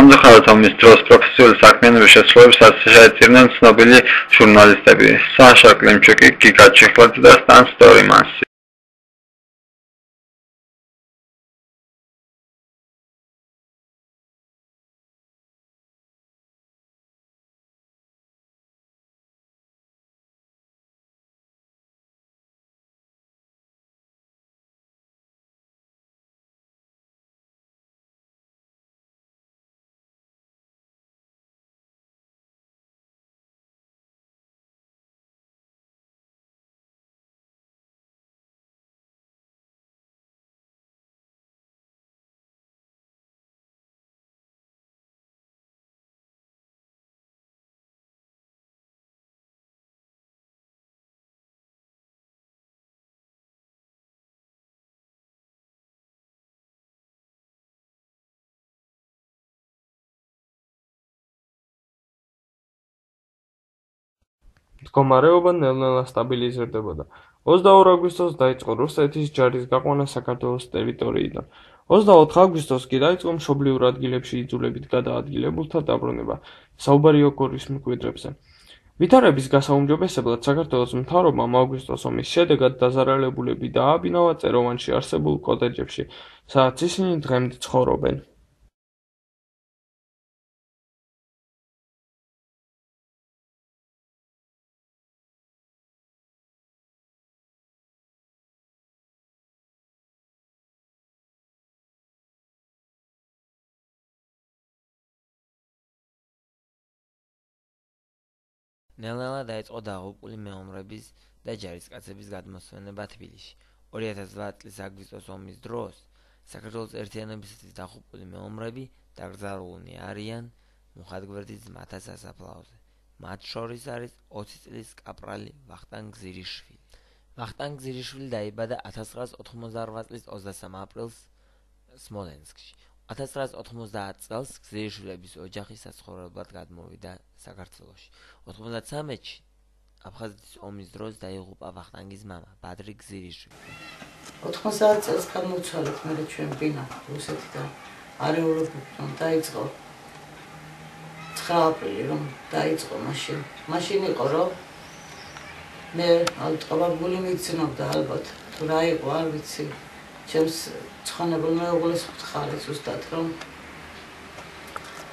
სამწუხაროდ ომის დროს პროფესიული საქმიანობის შესრულებისას შეეწირნენ ცნობილი ჟურნალისტები საშა კლიმჩუკი, გიგა ჩიხლაძე და სტან სტორმანსი. მდგომარეობა ნელ-ნელა სტაბილიზირდებოდა. 22 აგვისტოს დაიწყო რუსეთის ჯარის გაყვანა საქართველოს ტერიტორიიდან. 24 აგვისტოს კი დაიწყო მშობლიურ ადგილებში იძულებით გადაადგილებულთა დაბრუნება საუბარიო გორის მკვიდრებზე. ვითარების გასაუმჯობესებლად საქართველოს მთავრობამ აგვისტოს ომის შედეგად დაზარალებულები დააბინავა წეროვანში არსებულ კოტეჯებში, სადაც ისინი დღემდე ცხოვრობენ. ნელ-ნელა დაიწყო დაღუპული მეომრების და ჯარისკაცების გადმოსვენება თბილისში. 2008 წლის აგვისტოს ომის დროს საქართველოს ერთიანობისათვის დაღუპული მეომრები დაკრძალულნი არიან მუხათგვერდის ძმათა სასაფლაოზე. მათ შორის არის 20 წლის კაპრალი ვახტანგ გზირიშვილი. ვახტანგ გზირიშვილი დაიბადა 1988 წლის 23 აპრილს სმოლენსკში. 1990 წელს გზირიშვილების ოჯახი საცხოვრებლად გადმოვიდა საქართველოში. 93-ში აფხაზეთის ომის დროს დაიღუპა ვახტანგის მამა ბადრი გზირიშვილი. 90 წელს გამოვცვალეთ მე ჩვენ ბინა რუსეთიდან არეულობიდან დაიწყო 9 აპრილი რომ დაიწყო მაშინ იყო რომ მე ალტყაბული მიგზნობდა ალბათ თუ რა იყო არ ვიცი ჩემს ცხონებულ მეუღლეს ვთხარი ზუსტად რომ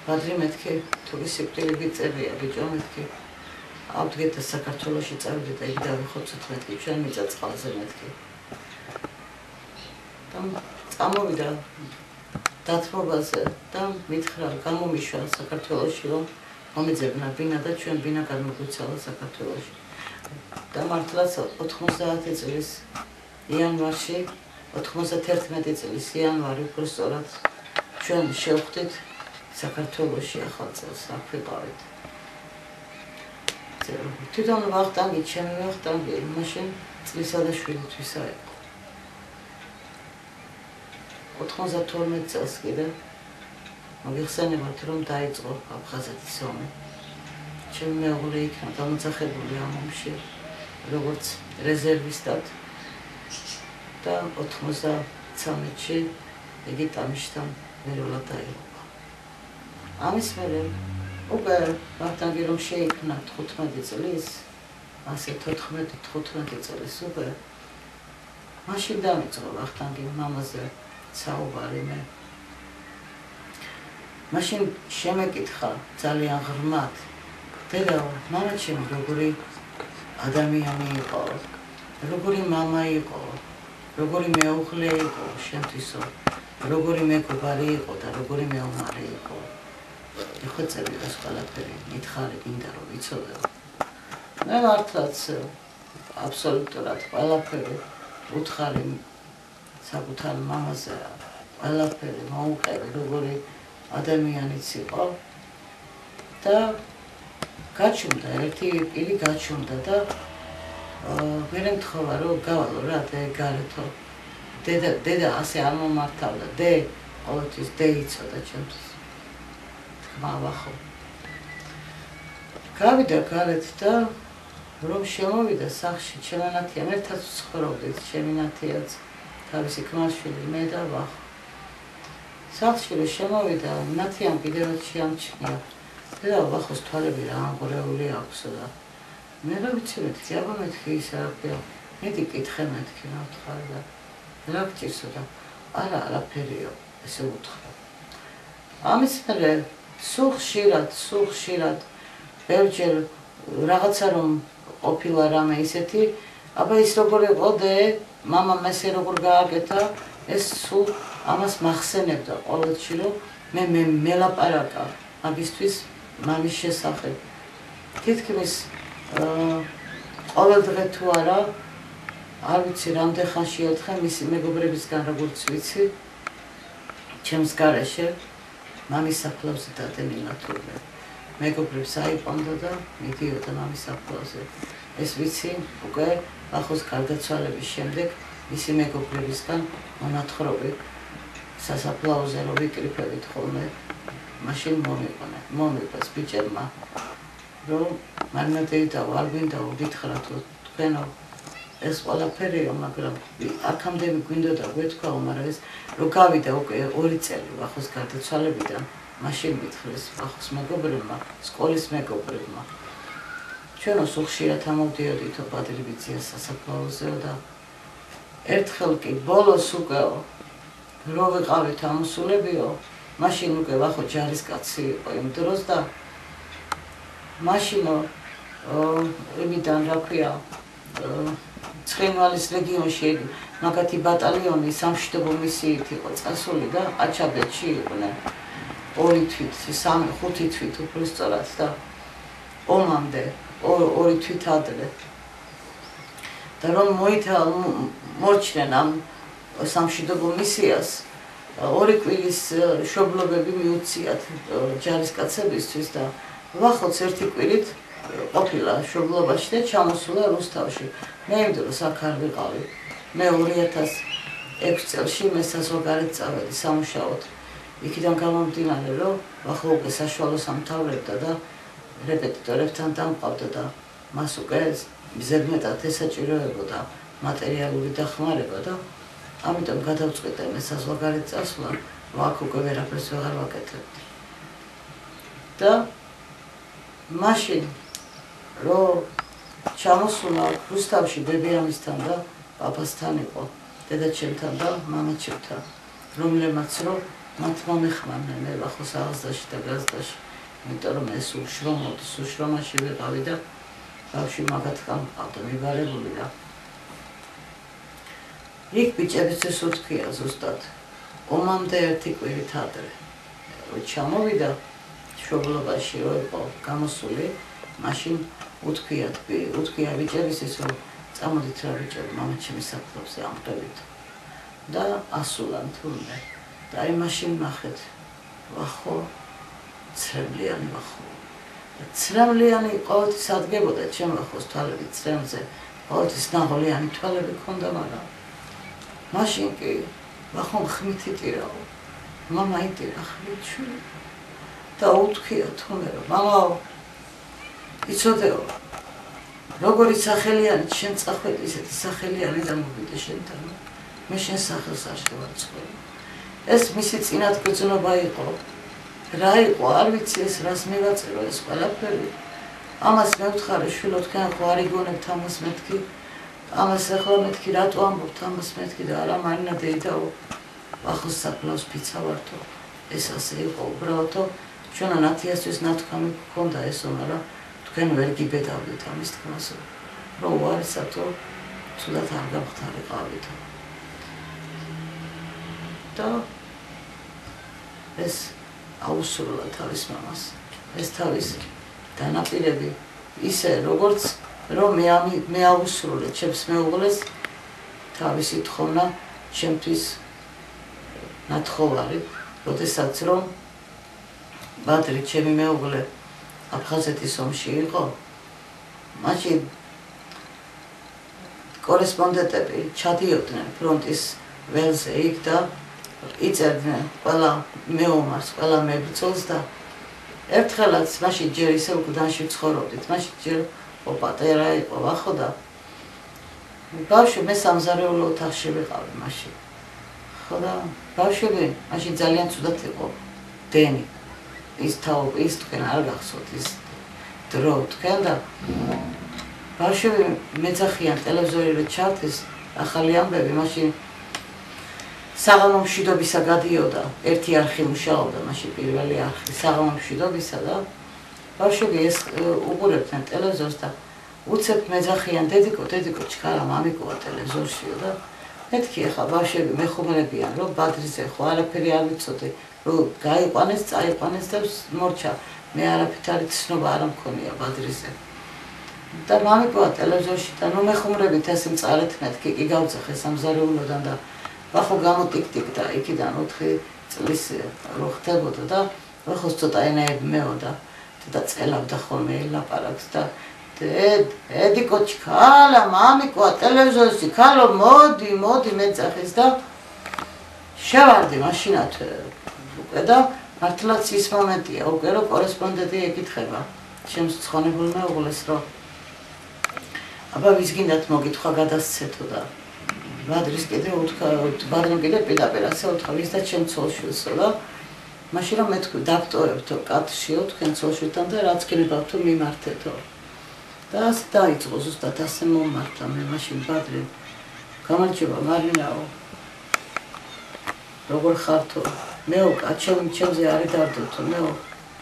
ბადრი მეთქი თუ სიკვდილი გიწერია ბიჭო მეთქი ავდგეთ საქართველოში წავიდეთ და იქ დავიხოცოთ მეთქი ჩვენ მიწაწყალზე მეთქი და წამოვიდა დათმობაზე და მითხრა გამომიშვა საქართველოში რომ მომიძებნა ბინა და ჩვენ ბინა გადმოგვიცალა საქართველოში და მართლაც 90 წლის იანვარში 91 წლის იანვარი უფრო სწორად ჩვენ შევხვდით საქართველოში ახალ წელს აქ ვიყავით თვითონ ვახტანგი ჩემი ვახტანგი მაშინ წლისა და შვილთვისა იყო 92 წელს კიდე მოგიხსენებათ რომ დაიწყო აფხაზეთის ომი ჩემი მეუღლე იქნა დამოწახებული ამ ომში როგორც რეზერვისტად და 93-ში იგი ტამიშთან მერულად დაიღუპა. ამის მერე უკვე ვახტანგი რომ შეიქმნა 15 წლის, ასე 14-15 წლის უკვე მაშინ დამიწყო ვახტანგი მამაზე საუბარი მე. მაშინ შემეკითხა ძალიან ღრმად დედაო, მამაჩემ როგორი ადამიანი იყო, როგორი მამა იყო, როგორი მეუღლე იყო შემთვისო, როგორი მეგობარი იყო და როგორი მეომარი იყო. ეხლა წერილს ყველაფერი მითხარი გინდა რომ ვიცოდე. მე მართლაც აბსოლუტურად ყველაფერი უთხარი საკუთარ მამაზე, ყველაფერი მოუყევი როგორი ადამიანიც იყო და გაჩუმდა ერთი პირი გაჩუმდა და ვერ ემთხოვა რომ გავალო რა და გარეთო დედა ასე არ მომართავდა დე ყოველთვის დე იცოდა ჩემთვის თქმა ვახო გავიდა გარეთ და რომ შემოვიდა სახლში ჩემი ნათია ერთად ცხოვრობდით ჩემი ნათიაც თავისი ქმარშვილი მე და ვახო სახლში რომ შემოვიდა ნათიამ კიდევ შეამჩნია და ვახოს თვალები რა ამღრეული აქვს და მე რა ვიცი მეთქი, აბა მეთქი ის არაფერია. მეტი კითხე მეთქი რა ვთქარი და რა გჭირსო და არაფერიო, ესე უთხრა. ამის მერე სულ ხშირად ბევრჯერ რაღაცა რომ ყოფილა რამე ისეთი, აბა ის როგორ იყო დე, მამამ ესე როგორ გააკეთა, ეს სულ ამას მახსენებდა ყოველში რომ მე მელაპარაკა მაგისთვის მამის შესახებ. თითქმის ყოველ დღე თუ არა არ ვიცი რამდენ ხანში ერთხელ მისი მეგობრებისგან როგორც ვიცი ჩემს გარეშე მამის საფლავზე დადენილა თურმე მეგობრებს აიყვანდა და მიდიოდა მამის საფლავზე ეს ვიცი უკვე ახოს გარდაცვალების შემდეგ მისი მეგობრებისგან მონათხრობი სასაფლაოზე რომ ვიკრიფებით ხოლმე მაშინ მომიყვეს ბიჭებმა რომ მანამდეიდან არ გვინდა ვითხრათ თქვენო ეს ყველაფერია, მაგრამ აქამდე გვინდოდა გვეთქვაო, მაგრამ ეს რომ გავიდა უკვე 2 წელი ახოს გარდაცვალებიდან, მაშინ მითხრეს ახოს მეგობრებმა, სკოლის მეგობრებმა. ჩვენო სულ ხშირად ამოვდიოდითო პატრიბიციას სასაფლაოზეო და ერთხელ კი ბოლოს უკეო რო ვიყავით ამოსულებიო, მაშინ უკვე ახო ჯარისკაცი იყო იმ დროს და მაშინო იმიდან რა ქვია ცხენვალის რეგიონში მაგათი ბატალიონი სამშვიდობო მისიით იყო წასული და ყაჩაბეთში იყვნენ 2 თვით, 3-5 თვით უბრალოდ და ომამდე 2 თვით ადრე და რომ მოიჩნენ ამ სამშვიდობო მისიას 2 კვირის მშობლობები მიუციათ ჯარისკაცებისთვის და ვახოც 1 კვირით ყოფილა მშობლობაში და ჩამოსულა რუსთავში. მე იმ დროს აქ არ ვიყავი. მე 2006 წელს მე საზღვარგარეთ წავედი სამუშაოდ. იქიდან გამომდინარე, რომ ახლა უკვე საშუალო სამთავრებდა და რეპეტიტორებთან დამყავდა და მას უკვე ზედმეტად ესაჭიროებოდა მატერიალური დახმარება და ამიტომ გადავწყვიტე მე საზღვარგარეთ წასვლა, რომ აქ უკვე ვერაფერს ვეღარ ვაკეთებდი. და მაშინ რომ ჩამოსულა რუსთავში ბებიამისთან და პაპასთან იყო, დედაჩემთან და მამაჩემთან, რომლებმაც რომ მათ მომეხმარნენ მე ახოს აღზრდაში და გაზდაში, იმიტომ რომ ეს უშრომაში ვიყავი და ბავშვი მაგათ გამყავდა მიბარებული და იქ ბიჭებისთვის უთქვია ზუსტად ომამდე 1 კვირით ადრე რომ ჩამოვიდა მშობლობაში რო იყო გამოსული, მაშინ უთქვია ბიჭებისთვის რომ წამოდით რა ბიჭები მამაჩემის საფლავზე ამყევით და ასულან თურმე და აი მაშინ ნახეთ ვახო ცრემლიანი ვახო ცრემლიანი ყოველთვის ადგებოდა ჩემ ვახოს თვალები ცრემლზე ყოველთვის ნაღოლიანი თვალები ქონდა მაგრამ მაშინ კი ვახომ ხმით იტირაო მამა იტირა ხმით შვილი და უთქვია თურმე რომ მამაო იცოდეო როგორი სახელიანი შენ წახვედი ისეთი სახელიანი დამოვიდე შენთან მე შენ სახელს არ შევარცხევი ეს მისი წინათგრძნობა იყო რა იყო არ ვიცი ეს რას მივაწერო ეს ყველაფერი ამას მევთხარი შვილო თქვენ ხო არ იგონებთ ამას მეთქი ამას ახლა მეთქი რატო ამბობთ ამას მეთქი და არა მარინა დეიდაო ახოს საფლავს ფიცა ვართო ეს ასე იყო უბრალოდ ჩვენო ნათიასთვის ნათქვამი გქონდა ესო მაგრამ თქვენ ვერ გიბედავდით ამის თქმას რომ უარესათო ცუდად არ გამختارიყავით და ეს აუსრულა თავის მამას ეს თავის დანაპირები ისე როგორც რომ მე აუსრულე ჩემს მეუღლეს თავისი თხოვნა ჩემთვის ნათხოვარი როდესაც რომ ბადრი ჩემი მეუღლე აფხაზეთის ომში იყო მაშინ კორესპონდენტები ჩადიოდნენ ფრონტის ველზე იქ და იწერდნენ ყველა მეომარს, ყველა მებრძოლს და ერთხელაც მაშინ ჯერ ისე უკდანში ცხოვრობდით, მაშინ ჯერ პატარა იყო ახო და ბავშვი მე სამზარეულო ოთახში ვიყავი მაშინ. ხო და ბავშვები მაშინ ძალიან ცუდად იყო დენი. ის თქვენ არ გახსოვთ ის დრო თქვენ და ბავშვები მეძახიან ტელევიზორი რო ჩავთეს ახალი ამბები მაშინ საღამო მშვიდობისა გადიოდა ერთი არხი მუშაობდა მაშინ პირველი არხი საღამო მშვიდობისა და ბავშვები ეს უყურებდნენ ტელევიზორს და უცებ მეძახიან დედიკო ჩქარა მამიკოა ტელევიზორშიო და მეთქი ახლა ბავშვები მეხუმრებიან რომ ბადრიზე ხო არაფერი არ ვიცოდი რომ გაიყვანეს წაიყვანეს და მორჩა მე არაფერი არ ცნობა არ მქონია ბადრიზე და მამიკოა ტელევიზორში და ნუ მეხუმრებით ესე მწარეთ მეთქი კი გავძახე სამზარეულოდან და ახო გამოტიკტიკ და იქიდან 4 წლის რო ხდებოდა და ახო ცოტა ენაები მეოდა და წელავდა ხოლმე ლაპარაკს და დედიკო ჩქალა მამიკოა ტელევიზორში ქალო მოდი მეძახეს და შევარდი მაშინათ უკვე და მართლაც ის მომენტია უკვე რომ კორესპონდენტი ეკითხება ჩემს ცხონებულმა უღლეს რომ აბა ვის გინდათ მოგითხვა გადასცეთო და ბადრის კიდე უთქვა ბადრიმ კიდე პირდაპირ ასე უთქვა ვის და ჩემ ცოლშვილსო და მაშინ რომ მე თქვი დაგტოვებთო კადრშიო თქვენ ცოლშვილთან და რაც გინებავთო მიმართეთო და ასე დაიწყო ზუსტად ასე მომართა მე მაშინ ბადრი გამარჯობა მარინაო როგორ ხართო მეო ჩემზე არის დარდოთო მეო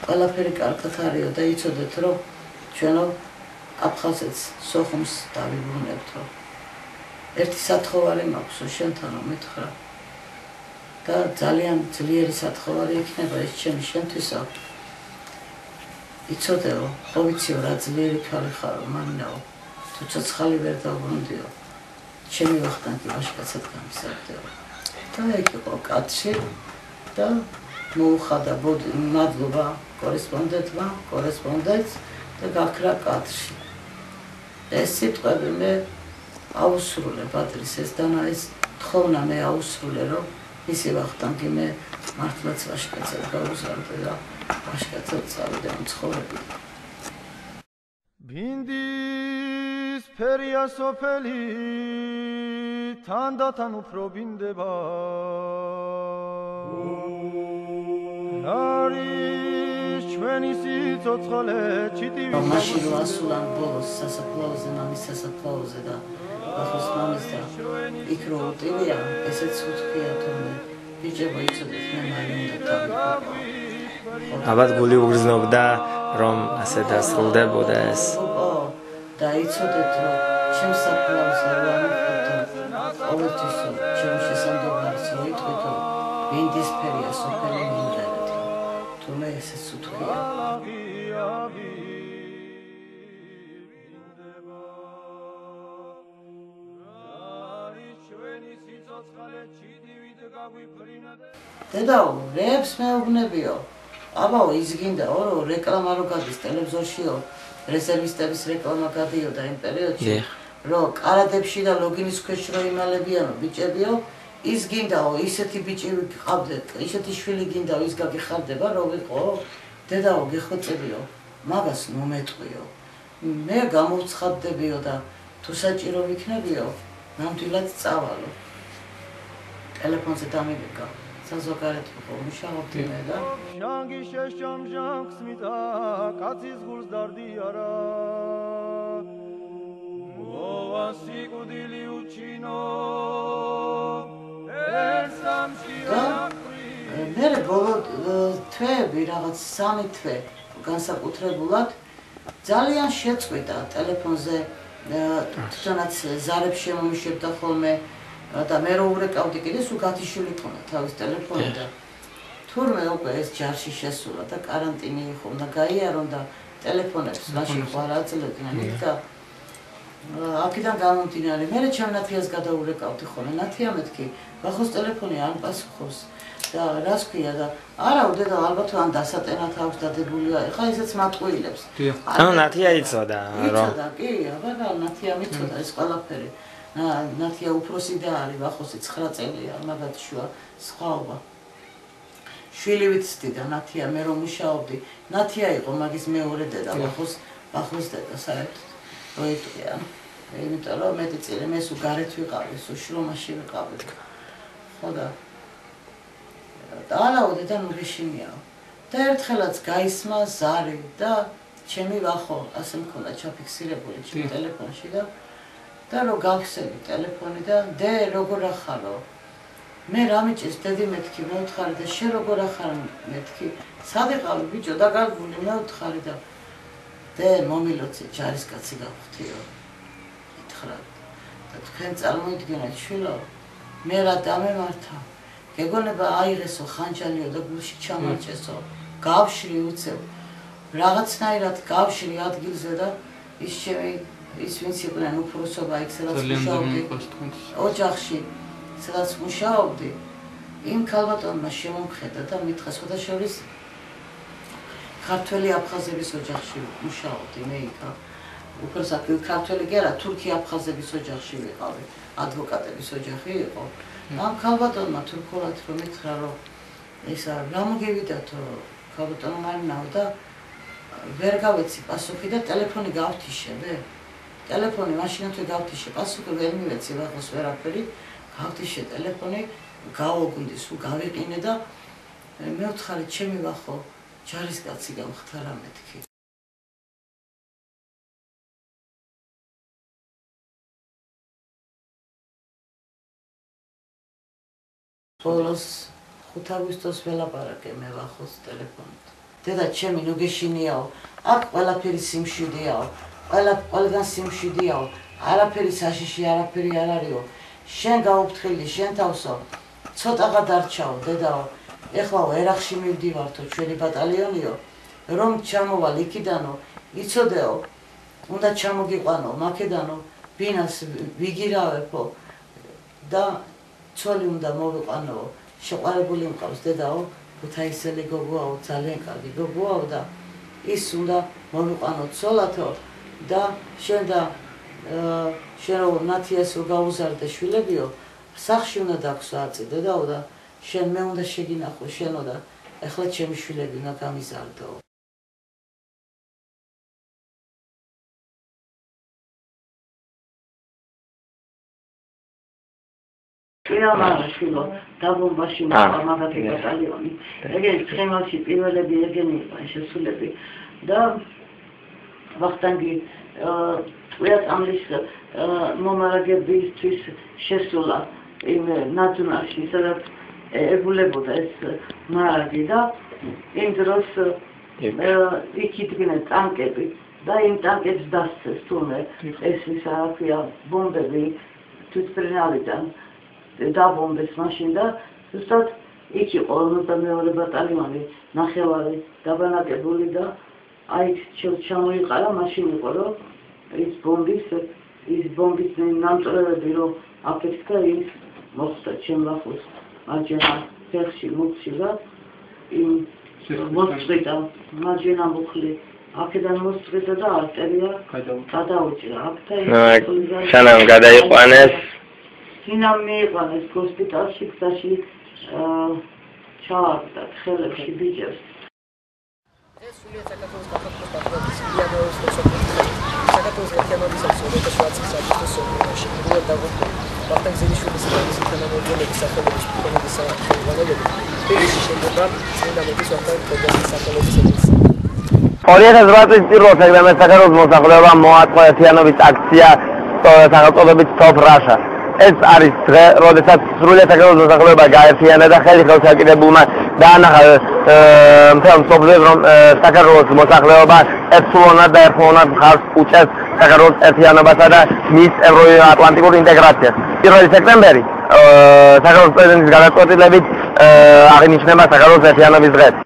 ყველაფერი კარგად არისო და იცოდეთ რომ ჩვენო აფხაზეთს სოხუმს დავიბრუნებთო ერთი სათხოვარი მაქვსო შენთანო მითხრა და ძალიან ძლიერი სათხოვარი იქნება ეს ჩემი შენთვისა იცოდეო ხო ვიციო რა ძლიერი ქალი ხარო მარინაო თუ ცოცხალი ვერ დავბრუნდიო ჩემი ვახტანგი ვაშკაცად გამისარდეო და ეგ იყო კაცი და მოუხადა მადლობა კორესპონდენტს და გაქრა კადრში ეს სიტყვები მე აუსრულე ბადრის ეს დანა ეს თხოვნა მე აუსრულე რომ ისი ვახტანგი მე მართლაც ვაშკაცად გავუსარდე და ვაშკაცად წავიდე მცხოვრები ბინდის ფერია სოფელი თანდათან უფრო ბინდება არის ჩვენი სიცოცხლე ჩიტივი მაშინ ვასულან ბოლოს სასაფლაოზე მამის სასაფლაოზე და ახოს მამის და იქ რო უტივია ესეც უთქია თორემ ბიჭებო იცოდეთ მე მალე უნდა დავიქვა აბად გული უგრძნობდა რომ ასე დასრულდებოდა ეს და იცოდეთ რომ ჩემს საფლავზე რა ამიფოთო ყოველთვის ჩემ შესაძლებლობას რო იტყვითო ბინდის ფერია სოფელი მინდერეთი თუ მე ესეც უთქია დედაო რებს მეუბნებიო აბაო ის გინდაო რომ რეკლამა რო გადის ტელევიზორშიო რეზერვისტების რეკლამა გადიოდა იმ პერიოდში რომ კარადებში და ლოგინის ქვეშ რო იმალებიანო ბიჭებიო ის გინდაო ისეთი ბიჭი გყავდეთ ისეთი შვილი გინდაო ის გაგიხარდება რომ ვიყო დედაო გეხოცებიო მაგას მომეტყვიო მე გამოვცხადდებიო და თუ საჭირო ვიქნებიო ნამდვილად წავალო ტელეფონზე დამიგეკა საზოგადოებრივ ვიყო მუშაობდი მე და შანგი შეშამჟამს მიტა კაცის გულს დარდი არა მოვასიკუდილი უჩინო მე ბოლო თვეები რაღაც 3 თვე განსაკუთრებულად ძალიან შეწყვიტა ტელეფონზე თვითონაც ზარებს შემომიშებდა ხოლმე და მე რო ურეკავდი კიდე სულ გათიშული ქონა თავის ტელეფონი და თურმე უკვე ეს ჯარში შესულა და каранტინი იყო და გაიარონ და ტელეფონებს მაშინ ხარ აძლევდნენ იქა აქედან გამომდინარე მე ჩემ ნათიას გადაურეკავდი ხოლმე ნათია მეთქი ბახოს ტელეფონი არ პასუხობს და რას ქვია და არაო დედა ალბათ ან დასატენათ აქვს დადებულია ეხლა ისეც მატყუილებს ანუ ნათია იცოდა რომ იცოდა კი აბა ნათია მიცოდა ეს ყველაფერი ნათია უფროსი და არის ბახოსი 9 წელია მაგათ შუა სხვაობა შვილი ვიცდი და ნათია მე რომ მუშაობდი ნათია იყო მაგის მეორე დედა ბახოს დედა საერთოდ როიტყვია იმიტომ რომ მეტი წელი მე სულ გარეთ ვიყავი სულ შრომაში ვიყავი ხო და არაო დედა მოგეშინიაო და ერთხელაც გაისმა ზარი და ჩემი ვახო ასე მქონდა ჩაფიქსირებული ჩემ ტელეფონში და რო გავხსენი ტელეფონი და დე როგორ ახარო მე რა მიჭის დედი მეთქი მე ვთხარი და შე როგორ ახარ მეთქი სად იყავი ბიჭო და გაგული მე ვთხარი და დე მომილოცე ჯარისკაცი გავხდიო ითხრა და თქვენ წარმოიდგინეთ შვილო მე რა დამემართა გეგონება აიღესო ხანჯალიო და გულში ჩამარჭესო გავშრი უცებ რაღაცნაირად გავშრი ადგილზე და ის ჩემი ის ვინც იყვნენ უფროსობა იქ სადაც მუშაობდი ოჯახში სადაც მუშაობდი იმ ქალბატონმა შემომხედა და მითხრა სხვადასხვის ქართველი აფხაზების ოჯახში მუშაობდი მე იქა უბრალოდ ქართველი კი არა თურქი აფხაზების ოჯახში ვიყავი ადვოკატების ოჯახი იყო ამ ქალბატონმა თურქულად რომ მითხრა რომ ისა რა მოგივიდათო ქალბატონო მარინაო და ვერ გავეცი პასუხი და ტელეფონი გავთიშე. ტელეფონი მაშინათვე გავთიშე, პასუხი ვერ მივეცი ვახოს ვერაფერი, გავთიშე ტელეფონი, გავოგუნდი, სულ გავიყინე და მე ვთხარი ჩემი ვახო ჯარისკაცი გამხდარა მეთქი. ბოლოს 5 აგვისტოს ველაპარაკე მე ვახოს ტელეფონით. დედა ჩემი ნუ გეშინიაო, აქ ყველაფერი სიმშვიდეაო, ყველგან სიმშვიდეაო, არაფერი საშიში, არაფერი არ არისო. შენ გაუფრთხილი, შენ თავსო, ცოტაღა დარჩაო, დედაო. ეხლა ერახში მივდივართო, ჩვენი ბატალიონიო, რომ ჩამოვალ იქიდანო, იცოდეო, უნდა ჩამოგიყვანო, მაქედანო, ბინას ვიგირავებო და ცოლი უნდა მოვიყვანო, შეყვარებული მყავს დედაო, ქუთაისელი გოგოაო, ძალიან კარგი გოგოაო და ის უნდა მოვიყვანო ცოლათო და შენ და შენ რომ ნათიას რო გაუზარდე შვილებიო, სახლში უნდა დაგსვა აწი დედაო და შენ მე უნდა შეგინახო შენო და ეხლა ჩემი შვილები უნდა გამიზარდო. Ირანა შვილო, დაბომბაში მოყვა მაგათი ბატალიონი. ეგენი ცხენვალში პირველები ეგენი იყვნენ შესულები და ვახტანგი წამლის მომარაგებისთვის შესულა იმ ნაძვნაში, სადაც ეგულებოდა ეს მარაგი და იმ დროს იქ იდგნენ ტანკები და იმ ტანკებს დასცეს თურმე ეს ის არაფია ბომბები თვითმფრინავიდან დაბომბეს მაშინ და ზუსტად იქ იყო 52 ბატალიონი ნახევარი დაბანაკებული და აი ჩამოიყარა მაშინ იყო რომ ის ბომბის ნამტვრევები რომ აფეთქდა ის მოხდა ჩემ ვახოს მარჯვენა ფეხში მუხში და იმ მოსწრიდა მარჯვენა მუხლი აქედან მოსწრიდა და არტერია გადაუჭრა აქ და სანამ გადაიყვანეს სინამ მიიყვანეს ჰოსპიტალში გზაში ჩავარდა ხელებში ბიჭებს ეს სულიად საქართველოს საქართველოს პატრიოტის იადოოს საქართველოს ერთიანობის ასოციაციის საერთაშორისო დაგუპტი ვახტანგ-ზელიშვილი სიტუაციის თანამედროვეობის სახელობის პროგრამის საერთაშორისო თბილისში შემდგომ წმინდა მეთის ვახტანგ-გოგონის სახელობის ედიცია 2008 წლის სექტემბერში საქართველოს მოსახლეობამ მოაწყო ერთიანობის აქცია სახელწოდებით Stop Russia. ეს არის დღე, როდესაც სრულიად საქართველოს მოსახლეობა გაერთიანა და ხელი ხელსაკიდებულმა დაანახა მთელ მსოფლიოს რომ საქართველოს მოსახლეობა ერთსულოვნად და ერთმანეთს მხარს უჭერს საქართველოს ერთიანობასა და მის ევროატლანტიკურ ინტეგრაციას. 1 სექტემბერი საქართველოს პრეზიდენტის გადაწყვეტილებით აღინიშნება საქართველოს ერთიანობის დღეს.